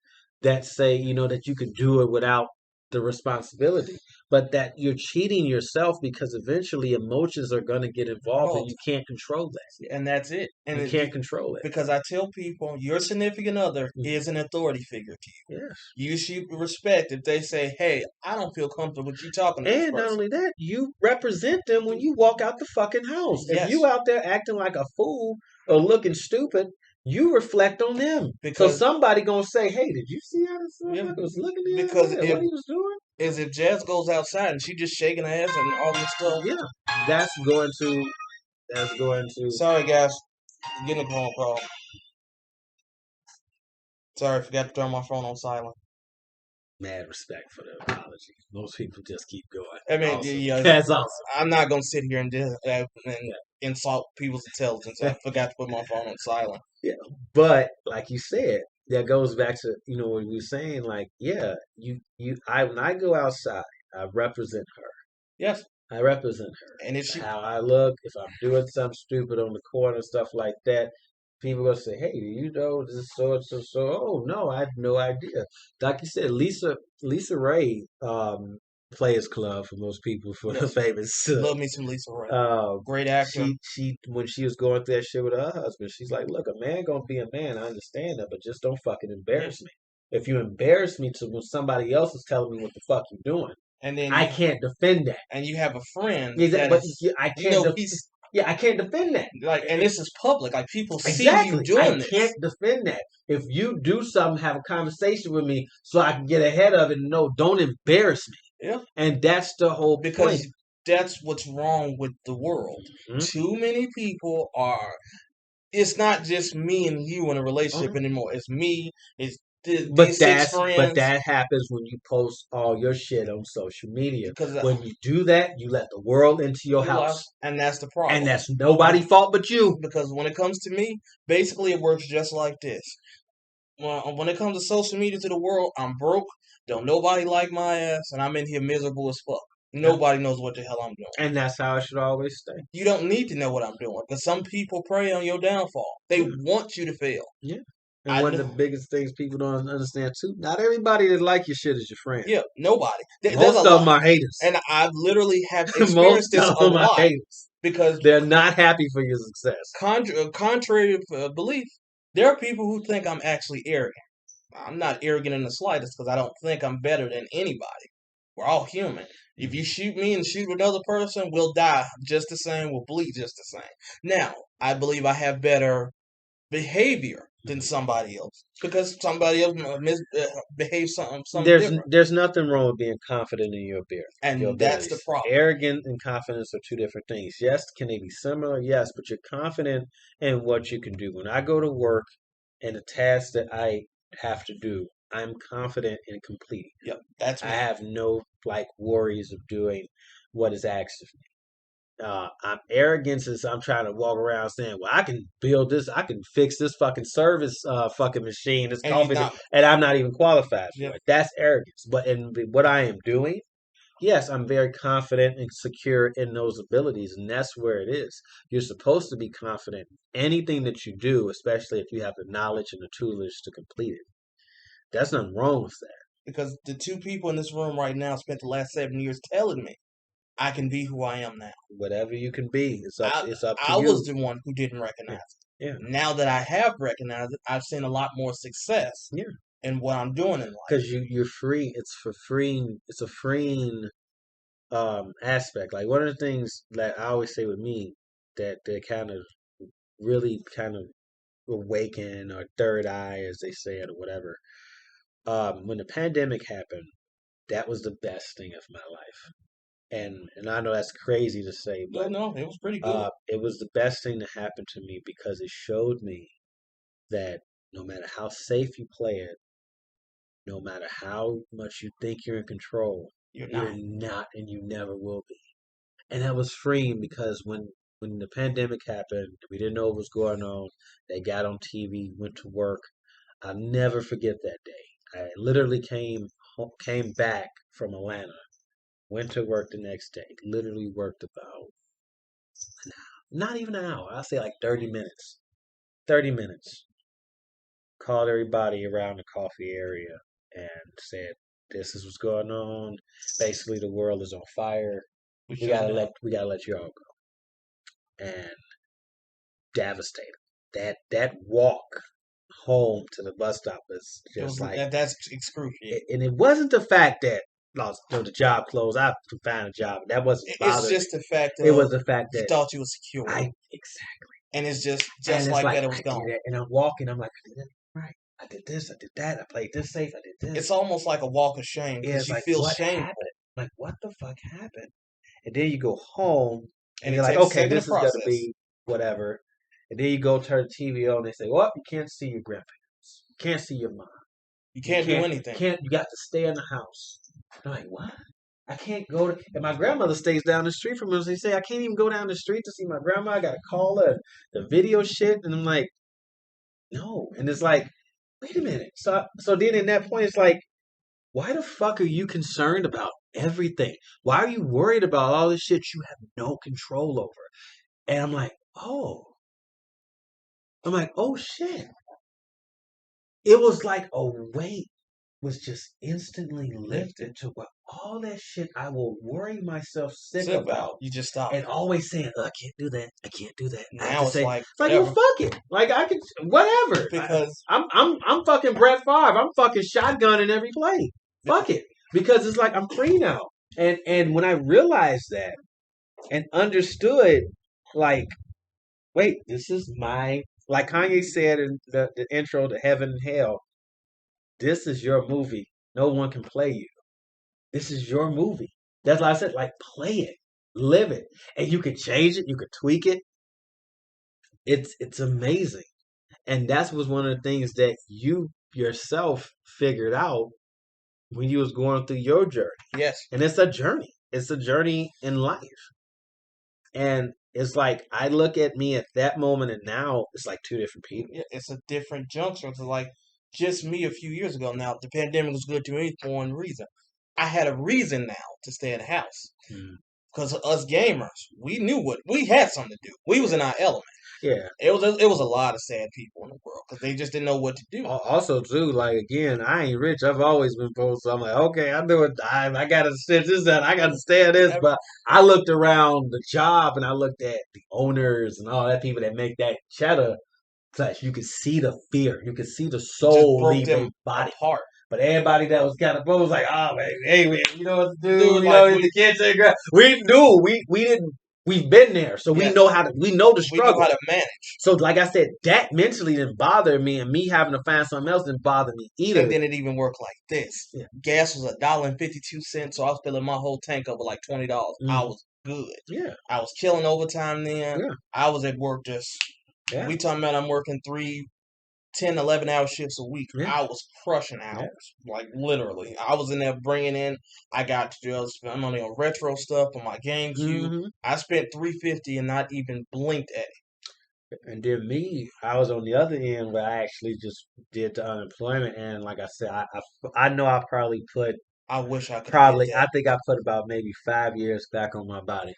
that say, that you could do it without the responsibility, but that you're cheating yourself because eventually emotions are going to get involved and involved, you can't control that. and that's it. You can't control it. Because I tell people your significant other Mhm. is an authority figure to you. Yes. You should respect if they say, "Hey, I don't feel comfortable with you talking to this And not person." only that, you represent them when you walk out the fucking house. If Yes, you out there acting like a fool or looking stupid, you reflect on them. So because somebody gonna say, "Hey, did you see how this yeah, motherfucker was looking the other because day? What he was doing?" if Jazz goes outside and she just shaking her ass and all this stuff. Yeah, that's going to that's going to Sorry, guys, getting a phone call. Sorry, I forgot to turn my phone on silent. mad respect for the apology. Most people just keep going. I mean, Awesome. yeah, That's awesome. I'm not gonna sit here and Yeah. insult people's intelligence. I forgot to put my phone on silent. Yeah. But like you said, that goes back to, what we were saying, like, yeah, when I go outside, I represent her. Yes, I represent her. and if she, How I look, if I'm doing something stupid on the corner, stuff like that, people gonna say, "Hey, do you know this is so and so so?" Oh no, I had no idea. Like you said, Lisa Ray, Players Club for most people for the yes, famous. love me some Lisa Ray, Uh, great actor. she when she was going through that shit with her husband, she's like, "Look, a man gonna be a man. I understand that, but just don't fucking embarrass me. If you embarrass me to when somebody else is telling me what the fuck you doing, And then I can't defend that." you have a friend Exactly, that but is, I can't. he's Yeah, I can't defend that. like, and this is public. Like people see you Exactly, I doing this. can't defend that. If you do something, have a conversation with me so I can get ahead of it. And no, don't embarrass me. Yeah, And that's the whole point. because that's what's wrong with the world. Mhm. Too many people are. It's not just me and you in a relationship Okay. anymore. It's me. It's But these six friends. that happens when you post all your shit on social media. Because When you do that, you let the world into your house, and that's the problem. and that's nobody's fault but you. Because when it comes to me, basically it works just like this. When it comes to social media to the world, I'm broke. Don't nobody like my ass, and I'm in here miserable as fuck. Nobody knows what the hell I'm doing. And that's how it should always stay. You don't need to know what I'm doing because some people prey on your downfall. They want you to fail. Yeah. And I one of know. the biggest things people don't understand too, not everybody that like your shit is your friend. Yeah, nobody. There's Most a of lot, them are haters. and I've literally have experienced Most this of a them are lot haters. because They're not happy for your success. contrary to belief, there are people who think I'm actually arrogant. I'm not arrogant in the slightest because I don't think I'm better than anybody. We're all human. If you shoot me and shoot another person, we'll die just the same. We'll bleed just the same. Now, I believe I have better behavior than somebody else because somebody else behaves something different, There's nothing wrong with being confident in your and that's the abilities. problem. Arrogant and confidence are two different things. Yes, can they be similar? Yes, but you're confident in what you can do. When I go to work and the tasks that I have to do, I'm confident in completing. Yep, that's I me. have no like worries of doing what is asked of me. I'm arrogance is I'm trying to walk around saying, "Well, I can build this, I can fix this fucking service, fucking machine, this And you're coffee, not. and I'm not even qualified for Yep. it." That's arrogance. But in what I am doing, yes, I'm very confident and secure in those abilities, and that's where it is. You're supposed to be confident in anything that you do, especially if you have the knowledge and the tools to complete it. There's nothing wrong with that. Because the two people in this room right now spent the last 7 years telling me I can be who I am now. Whatever you can be, I it's up to I was you. the one who didn't recognize it. Yeah, Now that I have recognized it, I've seen a lot more success yeah. in what I'm doing in life. Because you're free. It's for freeing. It's a freeing aspect. Like one of the things that I always say with me that kind of really kind of awaken or third eye, as they say it or whatever. When the pandemic happened, that was the best thing of my life. And I know that's crazy to say, No, but no, it was pretty good. it was the best thing that happened to me because it showed me that no matter how safe you play it, no matter how much you think you're in control, You're you're not. not and you never will be. And that was freeing because when the pandemic happened, we didn't know what was going on. They got on TV, went to work. I'll never forget that day. I literally came back from Atlanta, went to work the next day. Literally worked about not even an hour. I'll say like 30 minutes. 30 minutes. Called everybody around the coffee area and said, "This is what's going on. Basically, the world is on fire. We We shut gotta down. let you all go." And devastated. That walk home to the bus stop was It just was like, that's excruciating. and it wasn't the fact that lost the job closed. I could find a job. That wasn't It's bothering me. just the fact It was of the fact you that thought you were secure, I exactly, and it's just and it's like like that. It I was did gone. it, and I'm walking. I'm like, I did it right. I did this. I did that. I played this safe. I did It's this. almost like a walk of shame Yeah, because it's you like feel what shameful, happened? Like what the fuck happened? And then you go home and and you're it like, takes a okay, second to this is gonna process. be whatever. And then you go turn the TV on. And they say, well, you can't see your grandparents. You can't see your mom. You You can't do can't. anything. Can't. You got to stay in the house. I'm like, what? I can't go to. And my grandmother stays down the street from us. They say I can't even go down the street to see my grandma. I got to call her the video shit. And I'm like, no. And it's like, wait a minute. So then in that point, it's like, why the fuck are you concerned about everything? Why are you worried about all this shit you have no control over? And I'm like, oh shit. It was like a weight was just instantly lifted to where all that shit I will worry myself sick Sick about about you just stop. and always saying, oh, I can't do that. I can't do that. I have Now to it's say, like it's like, well, whatever fuck it. Like I could, whatever. because I'm fucking Brett Favre. I'm fucking shotgunning every play. Fuck it, because it's like I'm free now. And when I realized that and understood, like, wait, this is my like Kanye said in the intro to Heaven and Hell. This is your movie. No one can play you. This is your movie. That's why I said, like, play it, live it, and you can change it. You can tweak it. It's amazing. And that was one of the things that you yourself figured out when you was going through your journey. yes, And it's a journey. It's a journey in life. And it's like I look at me at that moment and now it's like two different people. it's a different juncture. It's like just me a few years ago. Now the pandemic was good to me for one reason. I had a reason now to stay in the house. Mm. Because us gamers, we knew what we had something to do. We was in our element. Yeah. It was a lot of sad people in the world because they just didn't know what to do. Also, too, like again, I ain't rich. I've always been poor, so I'm like, okay, I know it. I gotta stitch this out. I gotta stay at this. But I looked around the job and I looked at the owners and all that people that make that cheddar. Plus, you could see the fear. You could see the It just soul broke leave their them body. apart. But everybody that was kind of poor was like, oh man, hey man, you know what to do. Dude, You like know, in the kitchen. We knew. We didn't. We've been there, so we Yes. know how to. We know the we know struggle. how to manage. So, like I said, that mentally didn't bother me, and me having to find something else didn't bother me either. And then it even worked like this. Yeah. Gas was $1.52, so I was filling my whole tank up with like $20. I was good. Yeah. I was killing overtime then. Yeah. I was at work just. Yeah. We talking about I'm working 10, 11-hour shifts a week. Yeah. I was crushing hours, like literally. I was in there bringing in. I got to just spend money on retro stuff on my GameCube. I spent $350 and not even blinked at it. And then me, I was on the other end where I actually just did the unemployment, and like I said, I know I probably put I wish I could. I think I put about maybe 5 years back on my body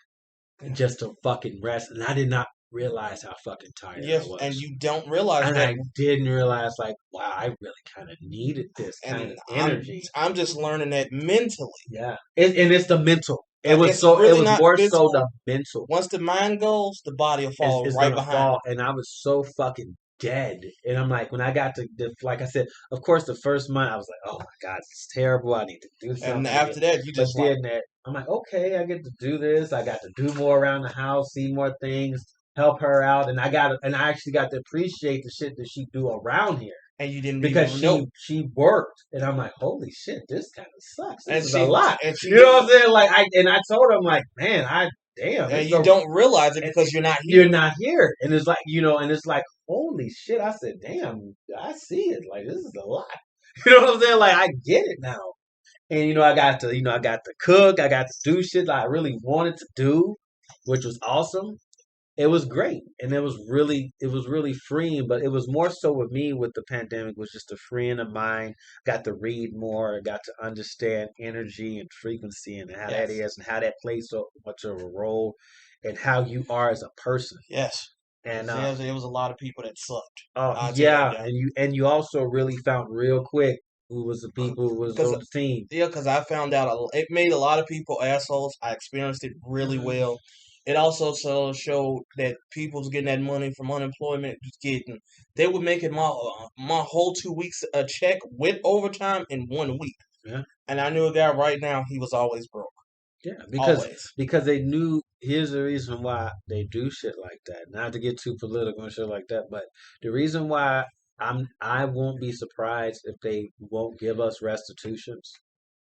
just to fucking rest, and I did not realize how fucking tired I was. And you don't realize and that. I didn't realize, like, wow, I really kind of needed this kind of energy. I'm just learning that mentally. Yeah, and it's the mental. It was really more physical. so the mental. Once the mind goes, the body will fall right behind. And I was so fucking dead. And I'm like, when I got to, like I said, of course, the first month I was like, oh my god, it's terrible. I need to do something. And after that, you just did that. I'm like, okay, I get to do this. I got to do more around the house, see more things, help her out, and I actually got to appreciate the shit that she do around here. And you didn't because she worked, and I'm like, holy shit, this kind of sucks. This is a lot. You know what I'm saying? Like I told him, like, man, damn. And you don't realize it because you're not here. You're not here, and it's like, and it's like, holy shit. I said, damn, I see it. Like, this is a lot. You know what I'm saying? Like, I get it now. And I got to cook. I got to do shit that I really wanted to do, which was awesome. It was great, and it was really freeing. But it was more so with me with the pandemic was just the freeing of mind. Got to read more, got to understand energy and frequency and how that is, and how that plays so much of a role, and how you are as a person. Yes, and there was a lot of people that sucked. Oh yeah, and you also really found real quick who was the people who was on the team. Yeah, because I found out it made a lot of people assholes. I experienced it really well. It also showed that people's getting that money from unemployment. They were making my whole 2 weeks a check with overtime in 1 week. Yeah, and I knew a guy right now. He was always broke. Yeah, because they knew. Here's the reason why they do shit like that. Not to get too political and shit like that, but the reason why I won't be surprised if they won't give us restitutions,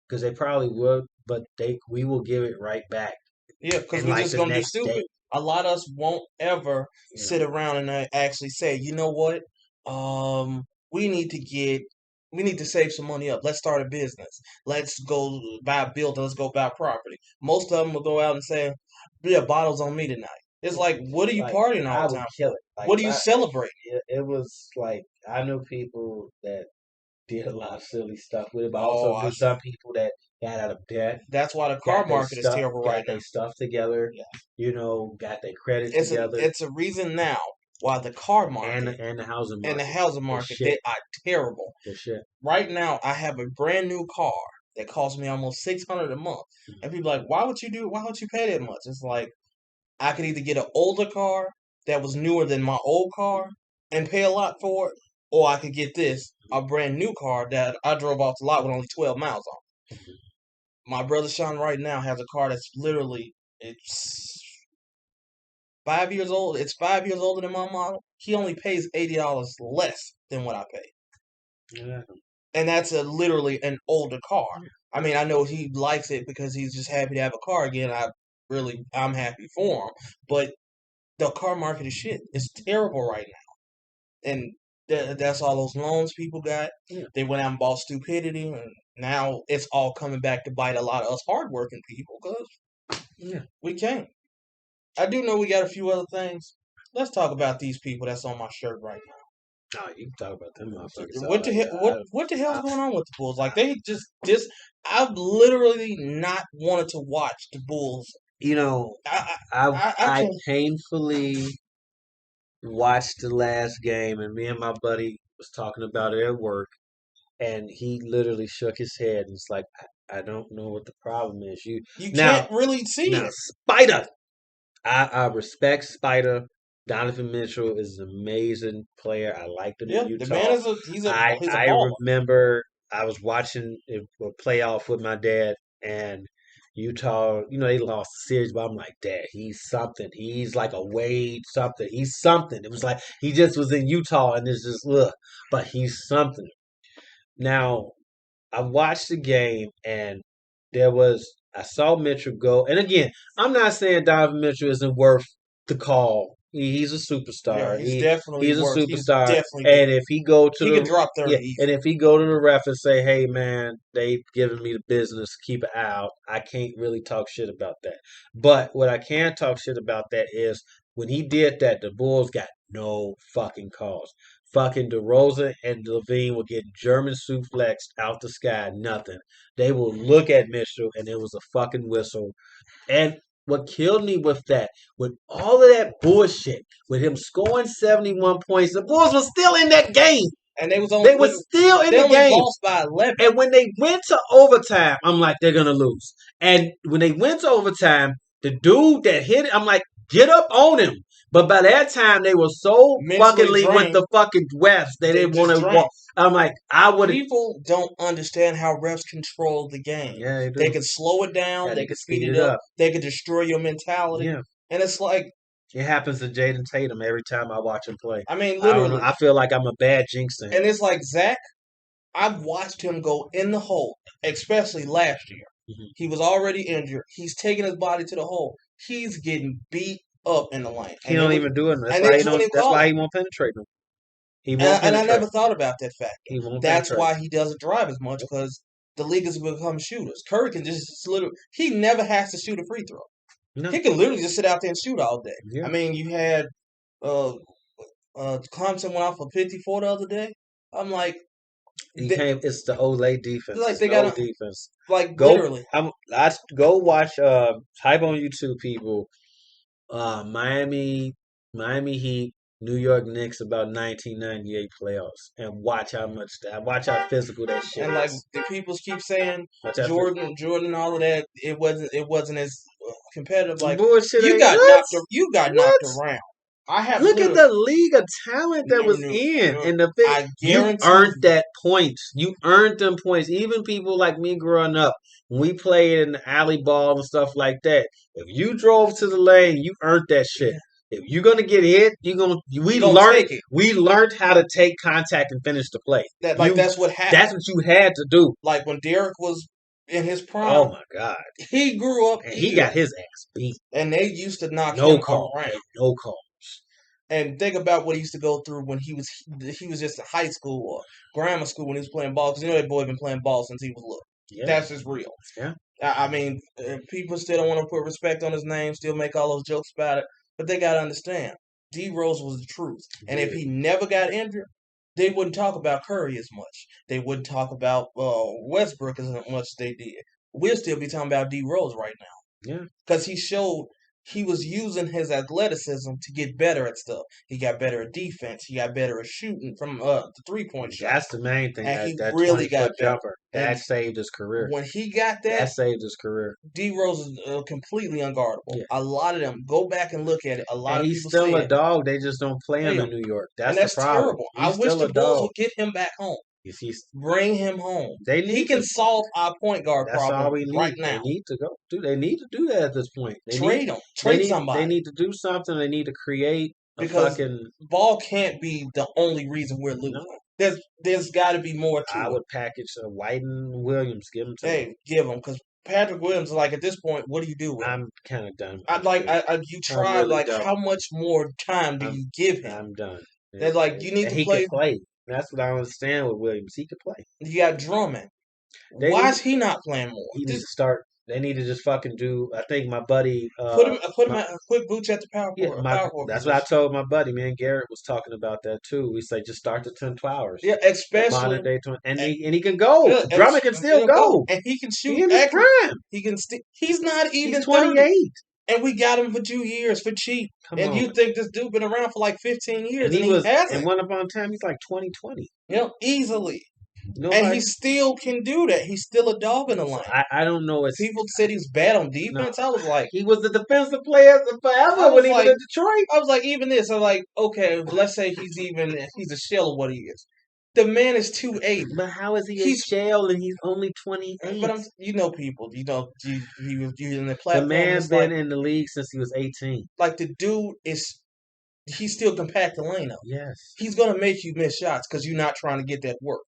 because they probably would, but we will give it right back. Yeah, because we're just gonna be stupid. A lot of us won't ever sit around and actually say, you know what, we need to save some money up. Let's start a business. Let's go buy a building. Let's go buy property. Most of them will go out and say, "Yeah, bottles on me tonight." It's like, what are you partying all the time? Kill it. Like, what are you celebrating? It was like, I know people that did a lot of silly stuff with it, but also knew some people that got out of debt. That's why the car market is terrible right now. Got their stuff together, got their credit together. It's a reason now why the car market and the housing market and the housing market they are terrible. Shit. Right now, I have a brand new car that costs me almost $600 a month, and people are like, why would you pay that much? It's like, I could either get an older car that was newer than my old car and pay a lot for it, or I could get a brand new car that I drove off the lot with only 12 miles on. My brother Sean right now has a car that's literally, it's 5 years old. It's 5 years older than my model. He only pays $80 less than what I pay. Yeah. And that's literally an older car. I mean, I know he likes it because he's just happy to have a car again. I'm happy for him. But the car market is shit. It's terrible right now. And that's all those loans people got. Yeah. They went out and bought stupidity, and now it's all coming back to bite a lot of us hardworking people because we can't. I do know we got a few other things. Let's talk about these people that's on my shirt right now. Oh, you can talk about them motherfuckers. What the hell's going on with the Bulls? Like, they just I've literally not wanted to watch the Bulls You know, I I I can. painfully watched the last game, and me and my buddy was talking about it at work, and he literally shook his head and it's like, I don't know what the problem is. You You now can't really see now it. Spider. I respect Spider. Donovan Mitchell is an amazing player. I liked him in Yeah, the man Utah. is he's a I baller. remember I was watching a playoff with my dad and Utah, they lost the series, but I'm like, Dad, he's something. He's like a Wade something. He's something. It was like he just was in Utah and it's just but he's something. Now I watched the game and I saw Mitchell go, and again, I'm not saying Donovan Mitchell isn't worth the call. He's a Yeah, superstar. he's definitely He's a worth. He's superstar, definitely good. and if he go to He could the drop yeah, 30 and easily. if he go to the ref and say, "Hey man, they giving me the business, keep it out," I can't really talk shit about that. But what I can talk shit about that is when he did that, the Bulls got no fucking calls. Fucking DeRozan and Levine were getting German suplexed out the sky, nothing. They will look at Mitchell and it was a fucking whistle. And what killed me with that, with all of that bullshit, with him scoring 71 points, the Bulls were still in that game. And They were still in they the only game. lost by 11. And when they went to overtime, I'm like, they're gonna lose. And when they went to overtime, the dude that hit it, I'm like, get up on him. But by that time, they were so Mentally fuckingly with drained. the fucking refs, they They didn't want just to drained. walk. I'm like, I would have. People don't understand how refs control the game. Yeah, they They do. can slow it down. Yeah, They they can can speed speed it it up. up. They can destroy your mentality. Yeah, And it's like, it happens to Jaden Tatum every time I watch him play. I mean, I don't know. literally. I feel like I'm a bad jinxing. And it's like Zach. I've watched him go in the hole, especially last year. Mhm. He was already injured. He's taking his body to the hole. He's getting beat up in the lane, He don't even do it. and they just wouldn't even That's call why it. he won't penetrate them. He won't And I penetrate. never thought about that factor. He won't That's penetrate. why he doesn't drive as much Yep. because the league has become shooters. Curry can just literally, he never has to shoot a free throw. No. He can literally just sit out there and shoot all day. Yeah. I mean, you had uh, Clemson went off for 54 the other day. I'm like, It's the Olay defense. like It's they the got old defense. like Go. literally. I go watch. Type on YouTube, people. Miami Heat, New York Knicks about 1998 playoffs, and watch how physical that shit And like is. the people keep saying Watch that Jordan, and all of that, it wasn't as competitive. Like bullshit. you Ain't got what? knocked, you got What? knocked around. I have Look at literally, the league of talent that no, was no, in, no, and I you guarantee earned you, that points. You earned them points. Even people like me growing up, when we played in the alley ball and stuff like that. If you drove to the lane, you earned that shit. yeah, If you're gonna get hit, you gonna take it. we learned how to take contact and finish the play. That's what happened. That's what you had to do. Like when Derek was in his Oh prime, my god, he grew up and he here, got his ass beat. and they used to knock No him call, around. no call. And think about what he used to go through when he was just in high school or grammar school when he was playing ball. Because that boy been playing ball since he was little. Yeah, That's just real. yeah. I mean, people still don't want to put respect on his name, still make all those jokes about it, but they got to understand, D Rose was the truth. And if Yeah. he never got injured, they wouldn't talk about Curry as much. They wouldn't talk about Westbrook as much as they did. We'll still be talking about D Rose right now Yeah. because he showed he was using his athleticism to get better at stuff. He got better at defense. He got better at shooting from the 3-point shot. That's the main thing. And he That really 20-foot got better. jumper And that saved his career. when he got That that, saved his career. D Rose is completely unguardable. Yeah. A lot of them, go back and look at it. A lot And of he's people still say a dog. They just don't play him Yeah. in New York. and That's that's the problem. terrible. I He's wish still the a Bulls dog. would get him back home. He's Bring him home. they He need can to. solve our point guard That's all problem we right need. now. They need to go. Dude, they need to do that at this point. Trade him. They Trade need. somebody. They need to do something. They need to create a Because fucking. ball can't be the only reason we're losing. No. There's got to be more to I it. would package a White and Williams. Give them to Hey, me. give him because Patrick Williams, like at this point, what do you do with him? I'm kind of done. I'd like you try really like done. how much more time do I'm- you give him? I'm done. They're like, you need And to he play. can play. That's what I don't understand with Williams. He could play. You got Drummond. They Why need- is he not playing more? He needs to start. They need to just fucking do. I think my buddy. Put him at quick boots at the power Yeah, forward. that's what I told my buddy. Me and Garrett was talking about that too. We say just start the 10-12 Yeah, Modern especially day 20, and he can go. yeah, Drummond can still he'll go. and he can He shoot. in his Accurate. prime. He can. He's not even He's 30. 28. And we got him for 2 years for cheap. Come And you on. think this dude been around for like 15 years And and he and hasn't. one upon a time, he's like 2020. Easily. And he Nobody. still can do that. He's still a dog in the So lane. I don't know. It's People said he's bad on no. defense. I was like, He was the defensive player forever when he was in Detroit. I was like, even this. I'm like, okay, let's say he's a shell of what he is. The man is 280. But how is he a He's shell and he's only 28? But people, he was using the The platform. man It's been like in the league since he was 18. the dude he still compact the lane up. Yes, He's gonna make you miss shots because you're not trying to get that work.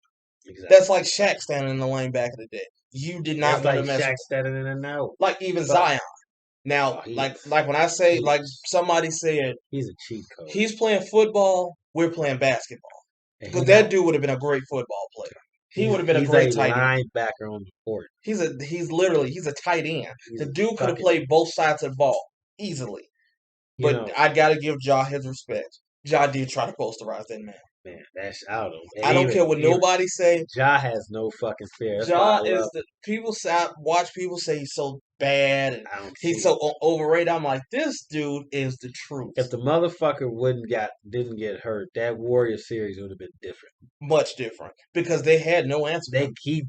exactly. That's like Shaq standing in the lane back in the day. You did not That's want like to mess Shaq with standing in and out. like even But Zion. Now, oh, like when I say he's like somebody said he's a cheat code. he's playing football, we're playing basketball. And Because that dude would have been a great football player. He would have been a great tight end. linebacker on the court. He's a tight end. He's The dude could have fucking- played both sides of the ball easily. You But know, I gotta give Ja his respect. Ja did try to posterize that man. man, that's I don't know. And I don't care what nobody say. Ja has no fucking fear. That's Ja why I is love the people watch people say he's so bad and I don't he's see so it. overrated. I'm like, this dude is the truth. If the motherfucker didn't get hurt, that Warrior series would have been different. Much different because they had no answer. He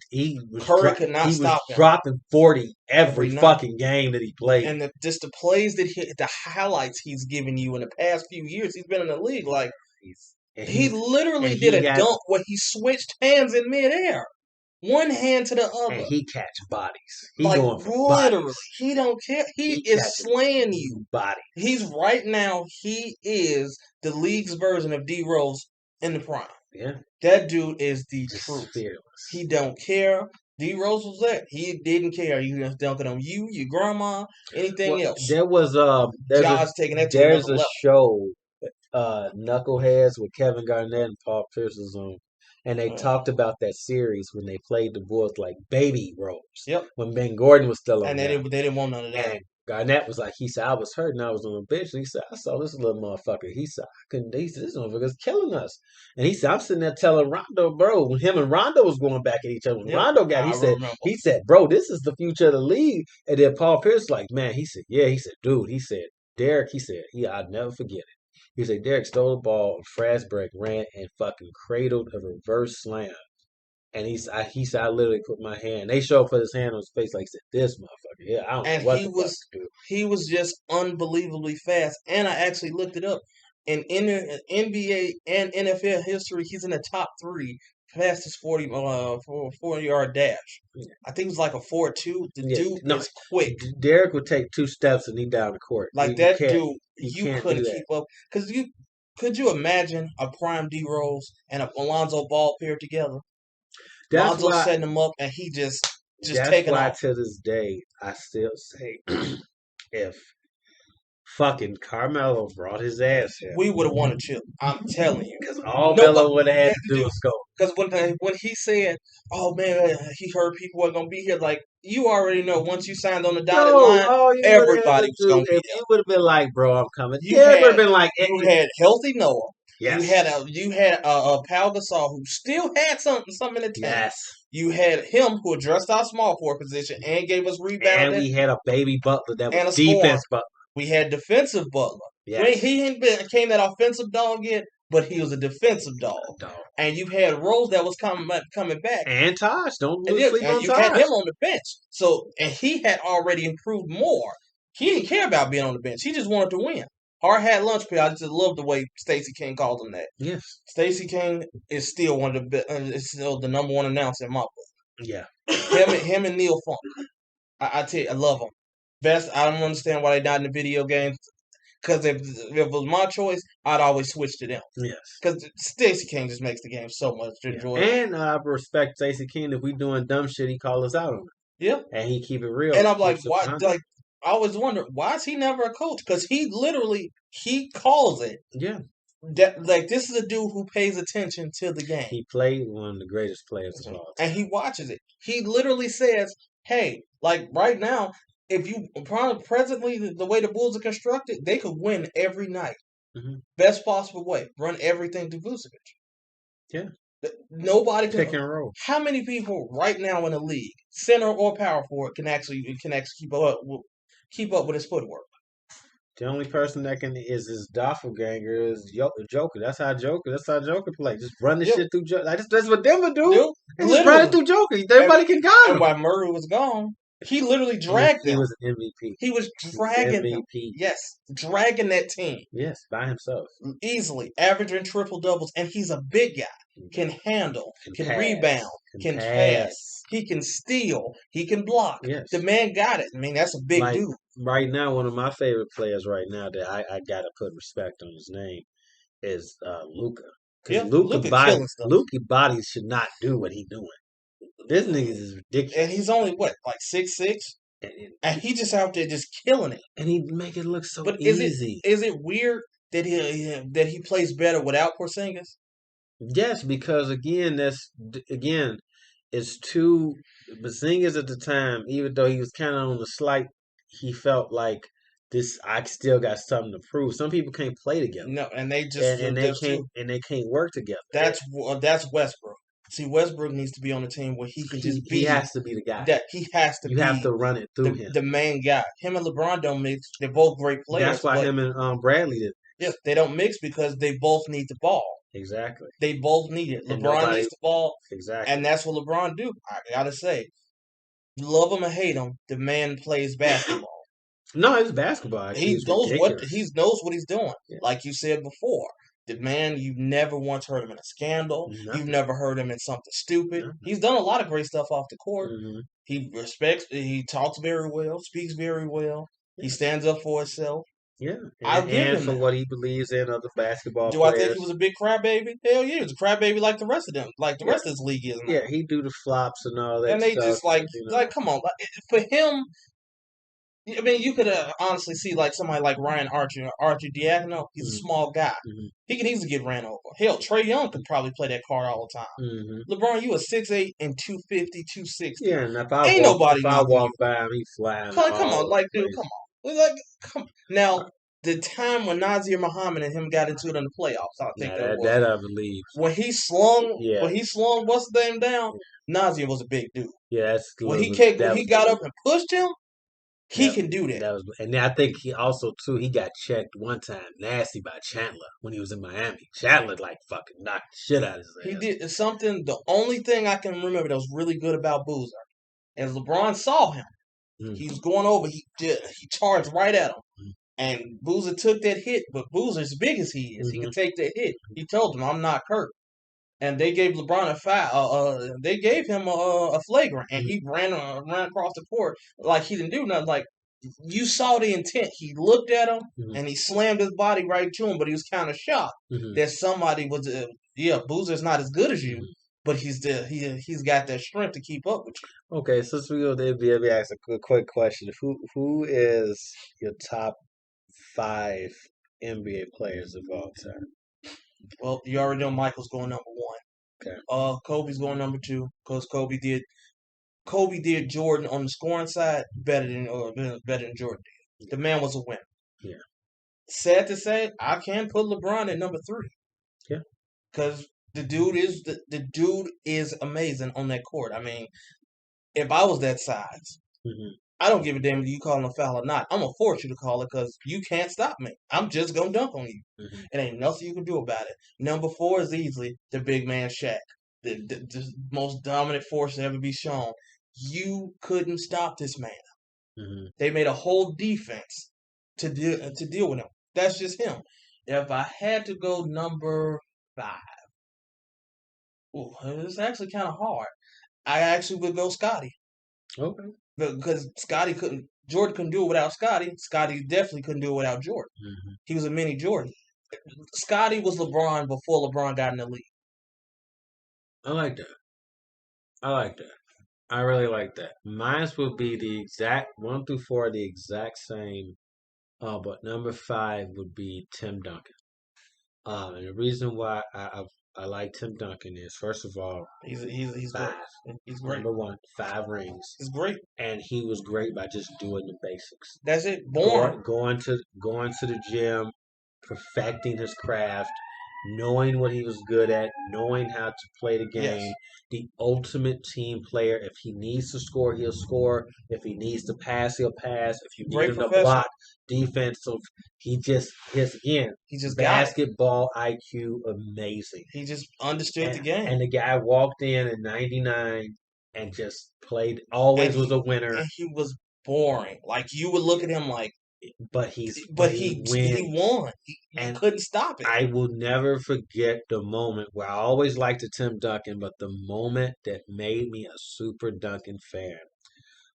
was Curry could not stop him. dropping 40 every Every night. fucking game that he played. And just the plays the highlights he's given you in the past few years, he's been in the league. Like he literally did a dunk where he switched hands in midair, one hand to the other. And he catch bodies. He like going for literally, bodies. he don't care. He is slaying you. Body. He's right now. He is the league's version of D Rose in the prime. Yeah, that dude is the truth. Fearless. He don't care. D Rose was that. He didn't care. He was dunking on you, your grandma, anything else. There was taking that to there's another a level. show, Knuckleheads with Kevin Garnett and Paul Pierce was on, and they talked about that series when they played the Bulls like baby roles. Yep. When Ben Gordon was still on, and they didn't want none of that. And Garnett was like, he said, I was hurt and I was on the bench. And he said, I saw this little motherfucker. He said, he said, this motherfucker's killing us. And he said, I'm sitting there telling Rondo, bro, when him and Rondo was going back at each other. When Rondo got, he said, bro, this is the future of the league. And then Paul Pierce like, man, he said, yeah, he said, dude, he said, Derek, he said, I'll never forget it. He said, Derek stole the ball, fast break, ran, and fucking cradled a reverse slam. And he said, I literally put my hand. They showed for his hand on his face, like he said, "This motherfucker, yeah, I don't know what the fuck to do." He was just unbelievably fast, and I actually looked it up. In NBA and NFL history, he's in the top 3 fastest 40-yard dash. Yeah. I think it was like a 4.2. The dude is quick. Derek would take 2 steps and he down the court. Like that dude, you couldn't keep up because could you imagine a prime D Rose and a Alonzo Ball paired together? That's Lonzo setting him up, and he just that's taking why off. To this day, I still say, if fucking Carmelo brought his ass here, we would have won a chip. I'm telling you, because all Melo would have had to do was go. Because when he said, "Oh man, he heard people were gonna be here," like you already know, once you signed on the dotted line, everybody was gonna be there. It would have been like, "Bro, I'm coming." It would have been like, you had healthy Noah. Yes. You had a Pau Gasol who still had something in the tank. Yes. You had him who addressed our small forward position and gave us rebounding. And we had a baby Butler that was defense Butler. We had defensive Butler. Yes. He ain't became that offensive dog yet, but he was a defensive dog. And you had Rose that was coming back. And Taj. Don't sleep on Taj. You had him on the bench. So, and he had already improved more. He didn't care about being on the bench. He just wanted to win. Hard hat lunch period. I just love the way Stacey King calls him that. Yes. Stacey King is still one of is still the number 1 announcer in my book. Yeah. Him and Neil Funk. I tell you, I love them. Best. I don't understand why they not in the video games. Because if it was my choice, I'd always switch to them. Yes. Because Stacey King just makes the game so much to enjoy. And I respect Stacey King. If we doing dumb shit, he call us out on it. Yep. And he keep it real. And I'm like, why? Like, I always wonder, why is he never a coach? Because he calls it. Yeah. Like, this is a dude who pays attention to the game. He played one of the greatest players of all time. And he watches it. He literally says, hey, like right now, if you presently the way the Bulls are constructed, they could win every night. Mm-hmm. Best possible way. Run everything to Vucevic. Yeah. Nobody can pick and roll. How many people right now in the league, center or power forward, can actually keep up with his footwork? The only person that can is his doppelganger is Joker. That's how Joker play. Just run the Yep. shit through Joker. That's what Denver do. Dude, They just run it literally. through Joker. And, Everybody can guard and him. while Murray was gone, he literally And he, dragged he them. was an MVP. He was dragging them. MVP. Yes, dragging that team Yes, by himself. easily, averaging triple doubles, and he's a big guy. Can handle, can pass, rebound, can pass. He can steal, he can block. Yes. The man got it. I mean, that's a big Like, dude. right now, one of my favorite players right now that I gotta put respect on his name is Luca. Yeah, Because Luka killing stuff. Luca bodies should not do what he doing. This nigga is ridiculous. And he's only what, like 6'6"? And he just out there just killing it. And he make it look so But easy. is it weird that he plays better without Porzingis? Yes, because it's too. Porzingis at the time, even though he was kind of on the slight, he felt like this. I still got something to prove. Some people can't play together. No, and they just and they can't work together. That's Westbrook. See, Westbrook needs to be on a team where he can just be. He has to be the guy. That he has to. You have to run it through him. The main guy. Him and LeBron don't mix. They're both great players. That's why him and Bradley did. Yeah, they don't mix because they both need the ball. Exactly. They both need it. LeBron needs the ball. Exactly. And that's what LeBron do. I gotta say, love him or hate him, the man plays basketball. No, it's basketball. He knows what he's doing. Yeah. Like you said before, the man, you've never once heard him in a scandal. Nothing. You've never heard him in something stupid. Nothing. He's done a lot of great stuff off the court. Mm-hmm. He talks very well, speaks very well. Yeah. He stands up for himself. Yeah, and for what he believes in other basketball Do players. I think he was a big crybaby? Hell yeah, he was a crybaby like the rest of them, like the rest of this league is now. Yeah, he do the flops and all that. And they stuff, just like come on, for him. I mean, you could honestly see like somebody like Ryan Archer Diacono. He's a small guy. Mm-hmm. He can easily get ran over. Hell, Trae Young could probably play that card all the time. Mm-hmm. LeBron, you a 6'8" and 250, 260. Yeah, and if I walk by him, he flying. Come on, like dude, come on. Like, come on. Now, the time when Nazir Muhammad and him got into it in the playoffs, I think that I believe. When he slung what's the name down, Nazir was a big dude. Yeah, when he got up and pushed him, he can do that. And I think he also too he got checked one time nasty by Chandler when he was in Miami. Chandler like fucking knocked the shit out of his ass. He did something. The only thing I can remember that was really good about Boozer, as LeBron saw him, he was going over. He charged right at him. And Boozer took that hit, but Boozer's big as he is. He can take that hit. He told him, "I'm not hurt." And they gave LeBron a foul. They gave him a flagrant, and he ran across the court like he didn't do nothing. Like, you saw the intent. He looked at him, and he slammed his body right to him, but he was kind of shocked that somebody was. Boozer's not as good as you, but he's got that strength to keep up with you. Okay, so we go there. Let me ask a quick question: Who is your top 5 NBA players of all time? Well, you already know Michael's going number 1. Okay. Kobe's going number 2 because Kobe did Jordan on the scoring side better than Jordan did. The man was a winner. Yeah. Sad to say, I can put LeBron at number 3. Yeah. Because the dude is amazing on that court. I mean, if I was that size. I don't give a damn if you call him a foul or not. I'm going to force you to call it because you can't stop me. I'm just going to dunk on you. It ain't nothing you can do about it. Number 4 is easily the big man Shaq. The most dominant force to ever be shown. You couldn't stop this man. They made a whole defense to deal with him. That's just him. If I had to go number 5, it's actually kind of hard. I actually would go Scotty. Okay. Because Jordan couldn't do it without Scotty. Scotty definitely couldn't do it without Jordan. He was a mini Jordan. Scotty was LeBron before LeBron got in the league. I like that. I really like that. Mine will be the exact 1 through 4, the exact same. But number 5 would be Tim Duncan. And the reason why I like Tim Duncan is, first of all, he's great. He's great. Number 1, 5 rings. He's great, and he was great by just doing the basics. That's it. Going to the gym, perfecting his craft, knowing what he was good at, knowing how to play the Yes. game, the ultimate team player. If he needs to score, he'll score. If he needs to pass, he'll pass. If you need Great him to professional. block defensive, he just his again He just got it. basketball IQ amazing. He just understood the And game. and the guy walked in '99 and just played. Always And was a winner. he was boring. Like you would look at him like, But but he he wins. won. He And couldn't stop it. I will never forget the moment where I always liked the Tim Duncan, but the moment that made me a super Duncan fan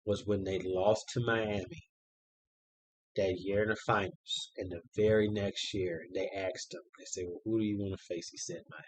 was when they lost to Miami that year in the finals. And the very next year, they asked him, they said, "Well, who do you want to face?" He said, "Miami.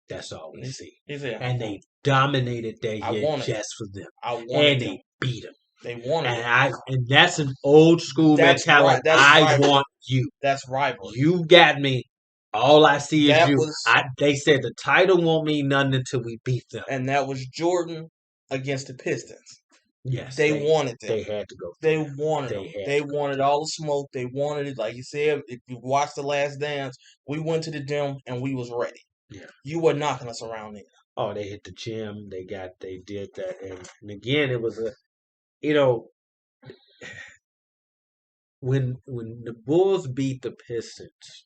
That's all we see." He said, And they dominated that I year wanted him. just for them. I wanted And him. they beat him. They wanted him. And that's an old school That's mentality. right. That's I rivalry. want you. That's rivalry. You got me. All I see is That you. was- They said the title won't mean nothing until we beat them. And that was Jordan against the Pistons. Yes, They wanted them. They had to go. They wanted They them. had They to go. wanted all the smoke. They wanted it. Like you said, if you watched The Last Dance, we went to the gym and we was ready. Yeah. You were knocking us around there. Oh, they hit the gym. They did that, and again, it was a, you know, when the Bulls beat the Pistons,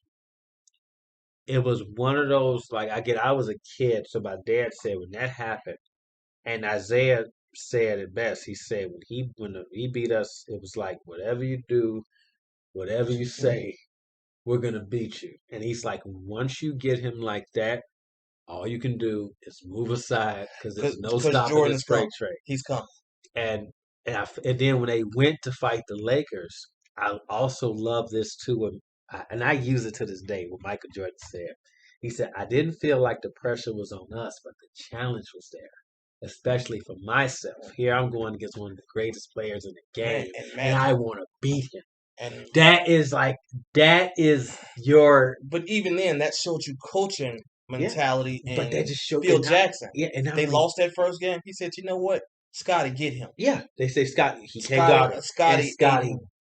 it was one of those like I was a kid, so my dad said when that happened, and Isaiah said it best. He said when he beat us, it was like whatever you do, whatever you say, we're gonna beat you. And he's like, once you get him like that, all you can do is move aside because there's no stopping Jordan this is coming. freight train. He's coming. And and then when they went to fight the Lakers, I also love this too, and I use it to this day. What Michael Jordan said, he said, "I didn't feel like the pressure was on us, but the challenge was there, especially for myself. Here I'm going against one of the greatest players in the game, and I want to beat him." And that is your. But even then, that showed you coaching mentality. Yeah, but that just showed Phil Jackson. Yeah, and they lost that first game. He said, "You know what, Scotty, get him." Yeah, they say Scotty. He can't guard him. Scotty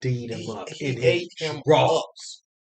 beat him up. He ate him up,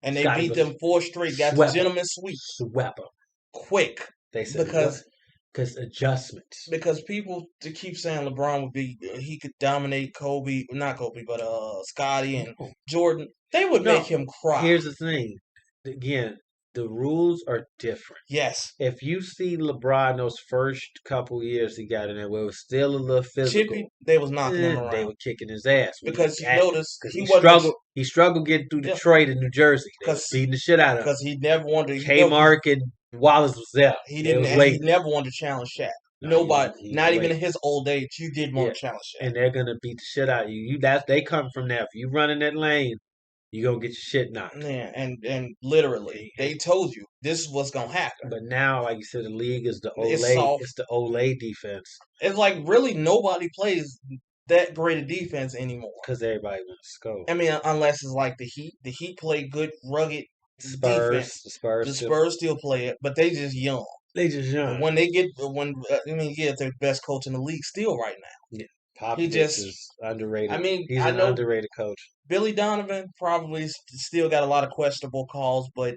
and they beat them 4 straight. Got the gentleman sweep. Swept them quick. They said because adjustments. Because people to keep saying LeBron he could dominate Kobe, not Kobe, but Scotty and Jordan. They would make him cry. Here's the thing. Again, the rules are different. Yes. If you see LeBron those first couple years he got in there, where it was still a little physical, Chippy, they was knocking him around. They were kicking his ass because you noticed he struggled. He struggled getting through Detroit and New Jersey. Because beating the shit out of him. Because he never wanted. Kmark and Wallace was there. He didn't. He never wanted to challenge Shaq. Nobody, not even in his old age, you did want to challenge Shaq. And they're gonna beat the shit out of you. They come from there. If you run in that lane, you gonna get your shit knocked. Yeah, and literally, they told you this is what's gonna happen. But now, like you said, the league is the Olay. It's the Olay defense. It's like really nobody plays that great a defense anymore because everybody wants to score. I mean, unless it's like the Heat. The Heat play good, rugged defense. The Spurs still play it, but they just young. They just young. When they get they're the best coach in the league still right now. Yeah. Popovich is underrated. I mean, he's an underrated coach. Billy Donovan probably still got a lot of questionable calls, but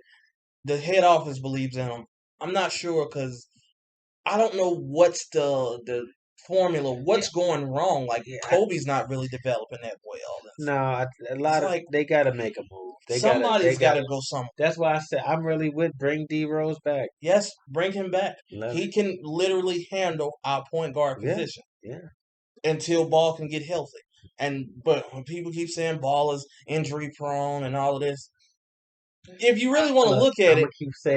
the head office believes in him. I'm not sure because I don't know what's the formula. What's going wrong? Like Kobe's not really developing that well. No, a lot of they got to make a move. Somebody's got to go somewhere. That's why I said I'm really with bring D Rose back. Yes, bring him back. He can literally handle our point guard position. Yeah. Until Ball can get healthy. But when people keep saying Ball is injury prone and all of this, if you really want to look at it,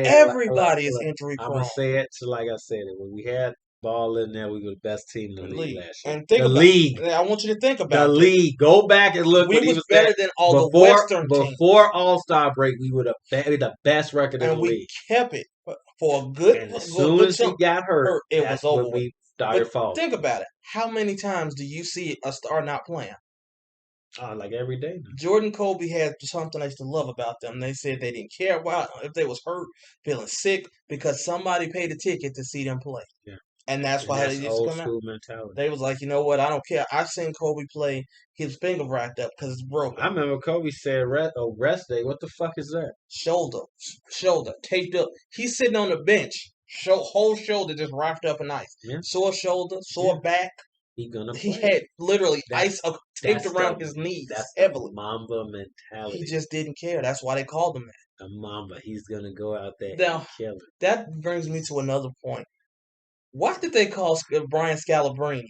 everybody is injury prone. I'm gonna say it like I said it when we had Ball in there, we were the best team in the league last year. And think about league. I want you to think about the league. Go back and look. We was better than all the Western teams. Before All-Star break, we were the best record in the league. And we kept it for a good. And as soon as he got hurt, it was over. When we started falling. Think about it. How many times do you see a star not playing? Like every day. Jordan, Kobe had something I used to love about them. They said they didn't care if they was hurt, feeling sick, because somebody paid a ticket to see them play. Yeah. and that's And why that's they just old come out. school mentality. They was like, you know what? I don't care. I've seen Kobe play his finger wrapped up because it's broken. I remember Kobe said, rest day. What the fuck is that? Shoulder taped up. He's sitting on the bench, whole shoulder just wrapped up in ice. Yeah, Sore shoulder, yeah. sore back. He gonna He play. had literally That's ice taped that's around the his knees that's the heavily. Mamba He mentality. just didn't care. That's why they called him A Mamba. He's gonna go out there that. and Now, kill it. that brings me to another point. Why did they call Brian Scalabrine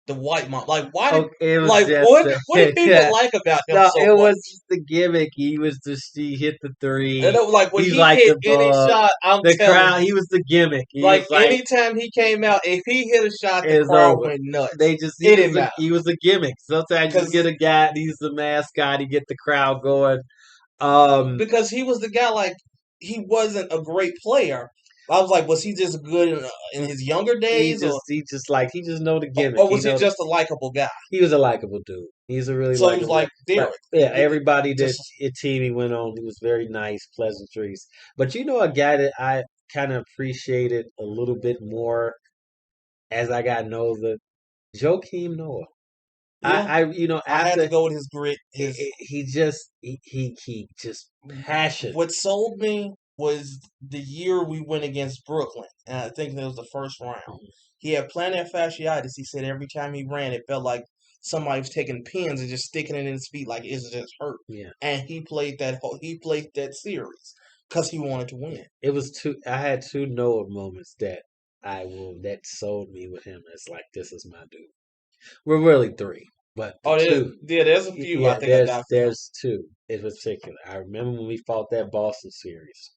the white mom? Like, why did Oh, it was like just what did people yeah. like about him No, so it much? was just the gimmick. He hit the And three. it was like when He's he like hit the any bug. shot, I'm The telling crowd. you, He was the gimmick. He like was like anytime he came out, if he hit a shot, the it's crowd over. went nuts. They just It didn't matter he was a gimmick. Sometimes you get because a guy, he's the mascot, he get the crowd going. Um, he was the guy. Like he wasn't a great player. I was like, was he just good in his younger days, he just know the or, gimmick. or He was he know just a likable guy? he was a likable dude. He's a really So he was likable guy. like But Derek, yeah, everybody that just it team he went on, he was very nice, pleasantries. But you know, a guy that I kind of appreciated a little bit more as I got to know the Joakim Noah. yeah. You know, I had to after go with his grit. he just passion. What sold me was the year we went against Brooklyn, and I think that was the first round. He had plantar fasciitis. He said every time he ran, it felt like somebody was taking pins and just sticking it in his feet, like it's just hurt. Yeah, And he played that series because he wanted to win. it was two. I had two Noah moments that sold me with him. It's like this is my dude. We're really three, but the Oh, two. there's a few I Yeah, think I got from him. there's two in particular. I remember when we fought that Boston series,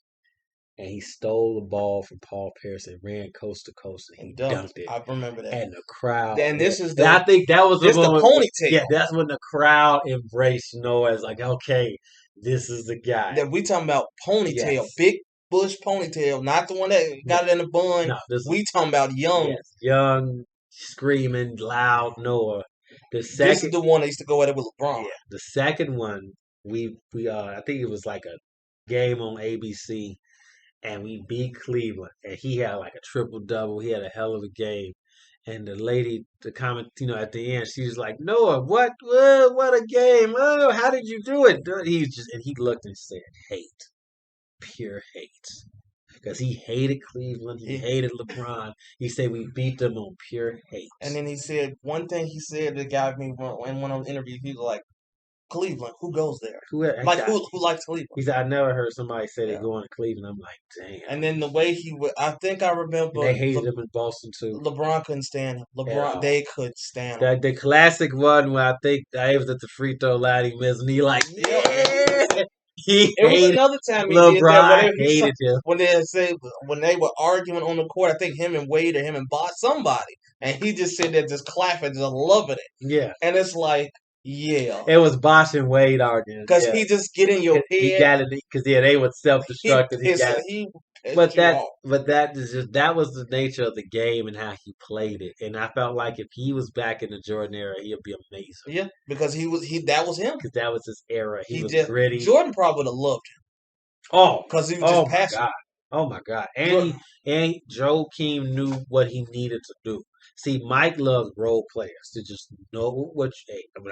and he stole the ball from Paul Pierce and ran coast to coast, and he And dunked. dunked it, I remember that. and the crowd. And Yeah, this is and I think that was the the moment. ponytail Yeah, that's when the crowd embraced Noah as like, okay, this is the guy. that we talking about. Ponytail, Yes, big bush ponytail, not the one that no, got it in the bun. no, this We talking about young. yes, young, screaming, loud Noah. The This is second, the one that used to go at it with LeBron. yeah, the second one, we I think it was like a game on ABC, and we beat Cleveland, and he had like a triple double. He had a hell of a game. And the lady, the comment, at the end, she was like, "Noah, what a game! Oh, how did you do it?" And he looked and said, "Hate, pure hate." Because he hated Cleveland, he Yeah. hated LeBron. He said we beat them on pure hate. And then he said one thing he said that got me in one of the interviews. He was like, "Cleveland, who goes there? Like who likes Cleveland?" He said, I never heard somebody say they're Yeah. going to Cleveland. I'm like, damn. And then the way he would, I think I remember They hated him in Boston too. LeBron couldn't stand him. At all. They could stand him. The classic one where I think I was at the free throw line, he missed, and he like, yeah. He It was hated another time he did that LeBron. Hated him. when they were arguing on the court. I think him and Wade or him and Bosh, somebody, and he just sitting there just clapping, just loving it. Yeah, And it's like, yeah, it was Bosh and Wade arguing. because Yeah. he just get in your head. He got it because they were self-destructed. He got it. He But pissed you off. that was the nature of the game and how he played it. And I felt like if he was back in the Jordan era, he'd be amazing. Yeah, because that was him. Because that was his era. He was just gritty. Jordan probably would have loved him. Oh, because he was just passionate. Oh my God! And Joakim knew what he needed to do. See, Mike loves role players to just know when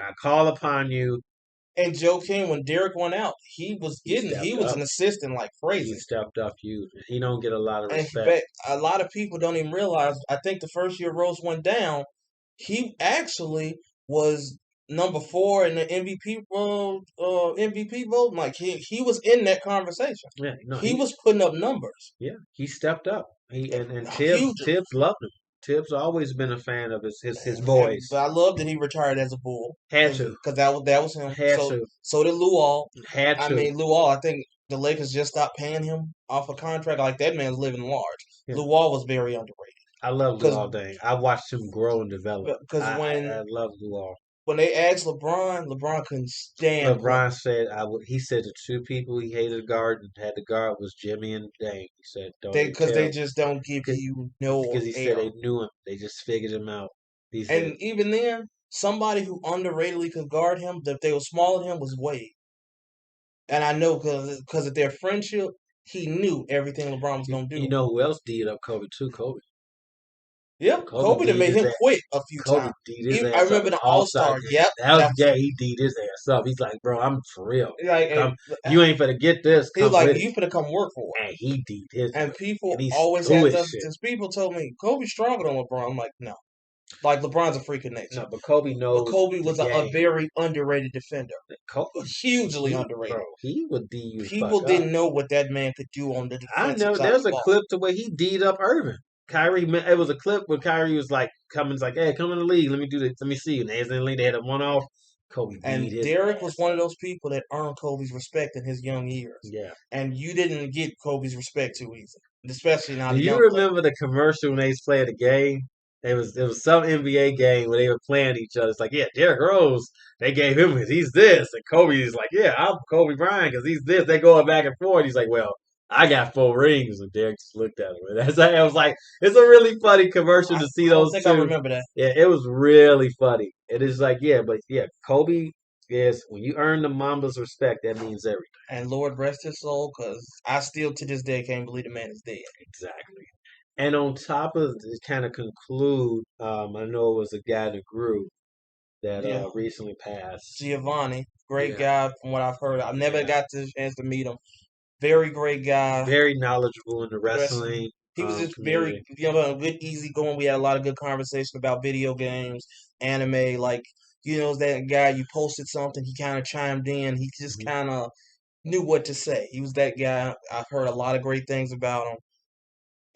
I call upon you. And Joakim, when Derek went out, he was an assistant like crazy. He stepped up huge. He don't get a lot of respect. And a lot of people don't even realize. I think the first year Rose went down, he actually was number 4 in the MVP vote. Like he was in that conversation. Yeah, no, he was putting up numbers. Yeah, he stepped up. And Huge. Tibbs loved him. Tibbs always been a fan of his boys. But I love that he retired as a Bull. Had to, because that was him. Had to. So did Luol. Had to. I mean, Luol. I think the Lakers just stopped paying him off a contract. Like that man's living large. Yeah. Luol was very underrated. I love Luol Deng. I watched him grow and develop. Because I love Luol. When they asked LeBron couldn't stand. LeBron said he said the two people he hated to guard and had to guard was Jimmy and Deng. He said because they just don't give you no because he said they knew him. They just figured him out. And even then, somebody who underratedly could guard him, if they were smaller than him, was Wade. And I know because of their friendship, he knew everything LeBron was going to do. You know who else D'd up Kobe too? Kobe. Yeah, Kobe Kobe done beat made his him ass. quit a few Kobe times. beat his I ass up remember in the the All All-Star Star. game. Yep, That was that the was game he beat his ass up. He's like, bro, I'm for real. like Come, you ain't finna get this. he was Come like, with it. you finna come work for it. And he beat his And ass. people And he's always through had his to. shit. Just people told me Kobe's stronger than LeBron. I'm like, no. Like LeBron's a freak of nature. No, but Kobe But knows Kobe the was a game. very underrated defender. Kobe, Hugely underrated. bro, he would D you the People fuck up. didn't know what that man could do on the I defensive know side of there's the a ball. clip to where he D'd up Irvin. Kyrie, it was a clip where Kyrie was like, coming, like, hey, come in the league. Let me do this. Let me see. And they was in the league. They had a one-off. Kobe And beat his Derek ass was one up. of those people that earned Kobe's respect in his young years. Yeah. And you didn't get Kobe's respect too easy, especially not Do a you young player. remember the commercial when they used to play the game? It was some NBA game where they were playing each other. It's like, yeah, Derrick Rose, they gave him because he's this, and Kobe's like, yeah, I'm Kobe Bryant because he's this. They going back and forth. He's like, well, I got 4 rings, and Derrick just looked at him. And that's I was like, it's a really funny commercial to see I don't those think I two. remember that. Yeah, it was really funny. It is like, yeah, but yeah, Kobe is when you earn the Mamba's respect, that means everything. And Lord rest his soul, because I still to this day can't believe the man is dead. Exactly. And on top of to kind of conclude, I know it was a guy that grew that Yeah, recently passed. Giovanni, great Yeah, guy from what I've heard. I've never yeah. got the chance to meet him. Very great guy. Very knowledgeable in the Wrestling. wrestling He was just very, community. a good, easy going. We had a lot of good conversation about video games, anime. Like, that guy. You posted something, he kind of chimed in. He just Hmm. kind of knew what to say. He was that guy. I've heard a lot of great things about him.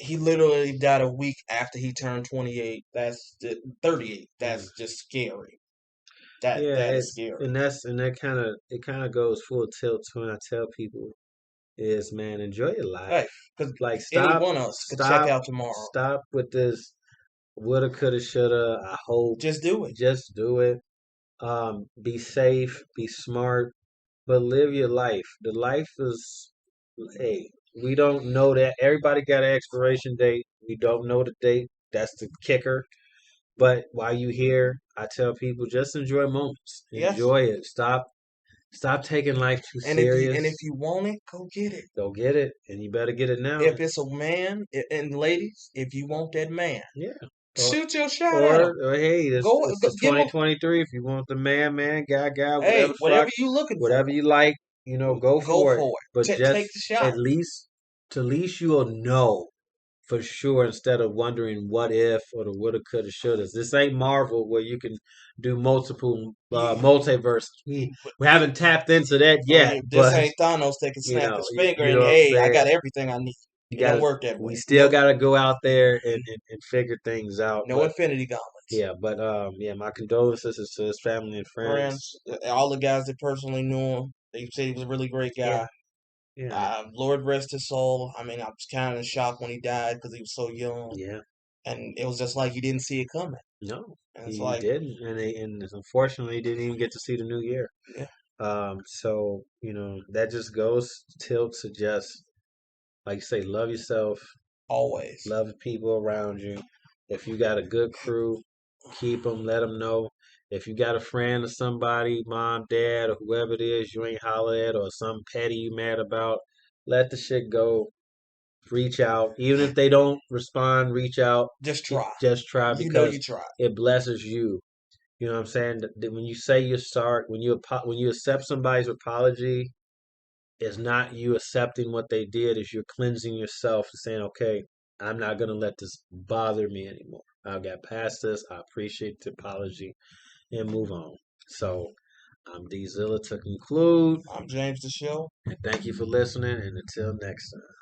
He literally died a week after he turned 28. 38. Mm. That's just scary. That Yeah, that is scary. and that kind of goes full tilt to when I tell people is, man, enjoy your Hey, life. because Like any stop one of us could check stop out tomorrow. stop with this woulda coulda shoulda. I hope Just do it. just do it. Be safe, be smart, but live your life. The life is, hey, we don't know that. Everybody got an expiration date. We don't know the date. That's the kicker. But while you here, I tell people just enjoy moments. Yes. Enjoy it. Stop taking life too And if you and serious. if you want it, go get it. Go get it, and you better get it now. If it's a man, and ladies, if you want that man, Yeah. Or shoot your shot at him. or hey, Go it's give him. 2023. If you want the man, guy, Hey, whatever the whatever fuck, you looking for, whatever you like, go go for it. for But it. Take just the shot. at least you'll know for sure instead of wondering what if or the woulda, coulda, shouldas. This ain't Marvel where you can do multiple Yeah. multiverses. We haven't tapped into that yet, This but ain't Thanos that can snap his finger you and know what I'm hey, I saying. got everything I need. You It don't got work that we way. still got to go out there and figure things out. No But Infinity Gauntlets. yeah, but yeah, my condolences is to his family and friends. Friends, all the guys that personally knew him, they said he was a really great Yeah, guy. yeah, Lord rest his soul. I mean, I was kind of shocked when he died because he was so young, yeah. and it was just like you didn't see it coming. No, And it's he like, didn't, and unfortunately, he didn't even get to see the new year. yeah, So that just goes tilt to just like you say, love yourself, always. love the people around you. If you got a good crew, keep them, let them know. If you got a friend or somebody, mom, dad, or whoever it is you ain't holler at, or some petty you mad about, let the shit go. Reach out, even if they don't respond. Reach out. Just try. Just try You know because you tried. it blesses you. You know what I'm saying? That when you say you're sorry, when you accept somebody's apology, it's not you accepting what they did. Is you're cleansing yourself and saying, okay, I'm not gonna let this bother me anymore. I got past this. I appreciate the apology and move on. So I'm D Zilla to conclude, I'm James the Show. and thank you for listening. And until next time.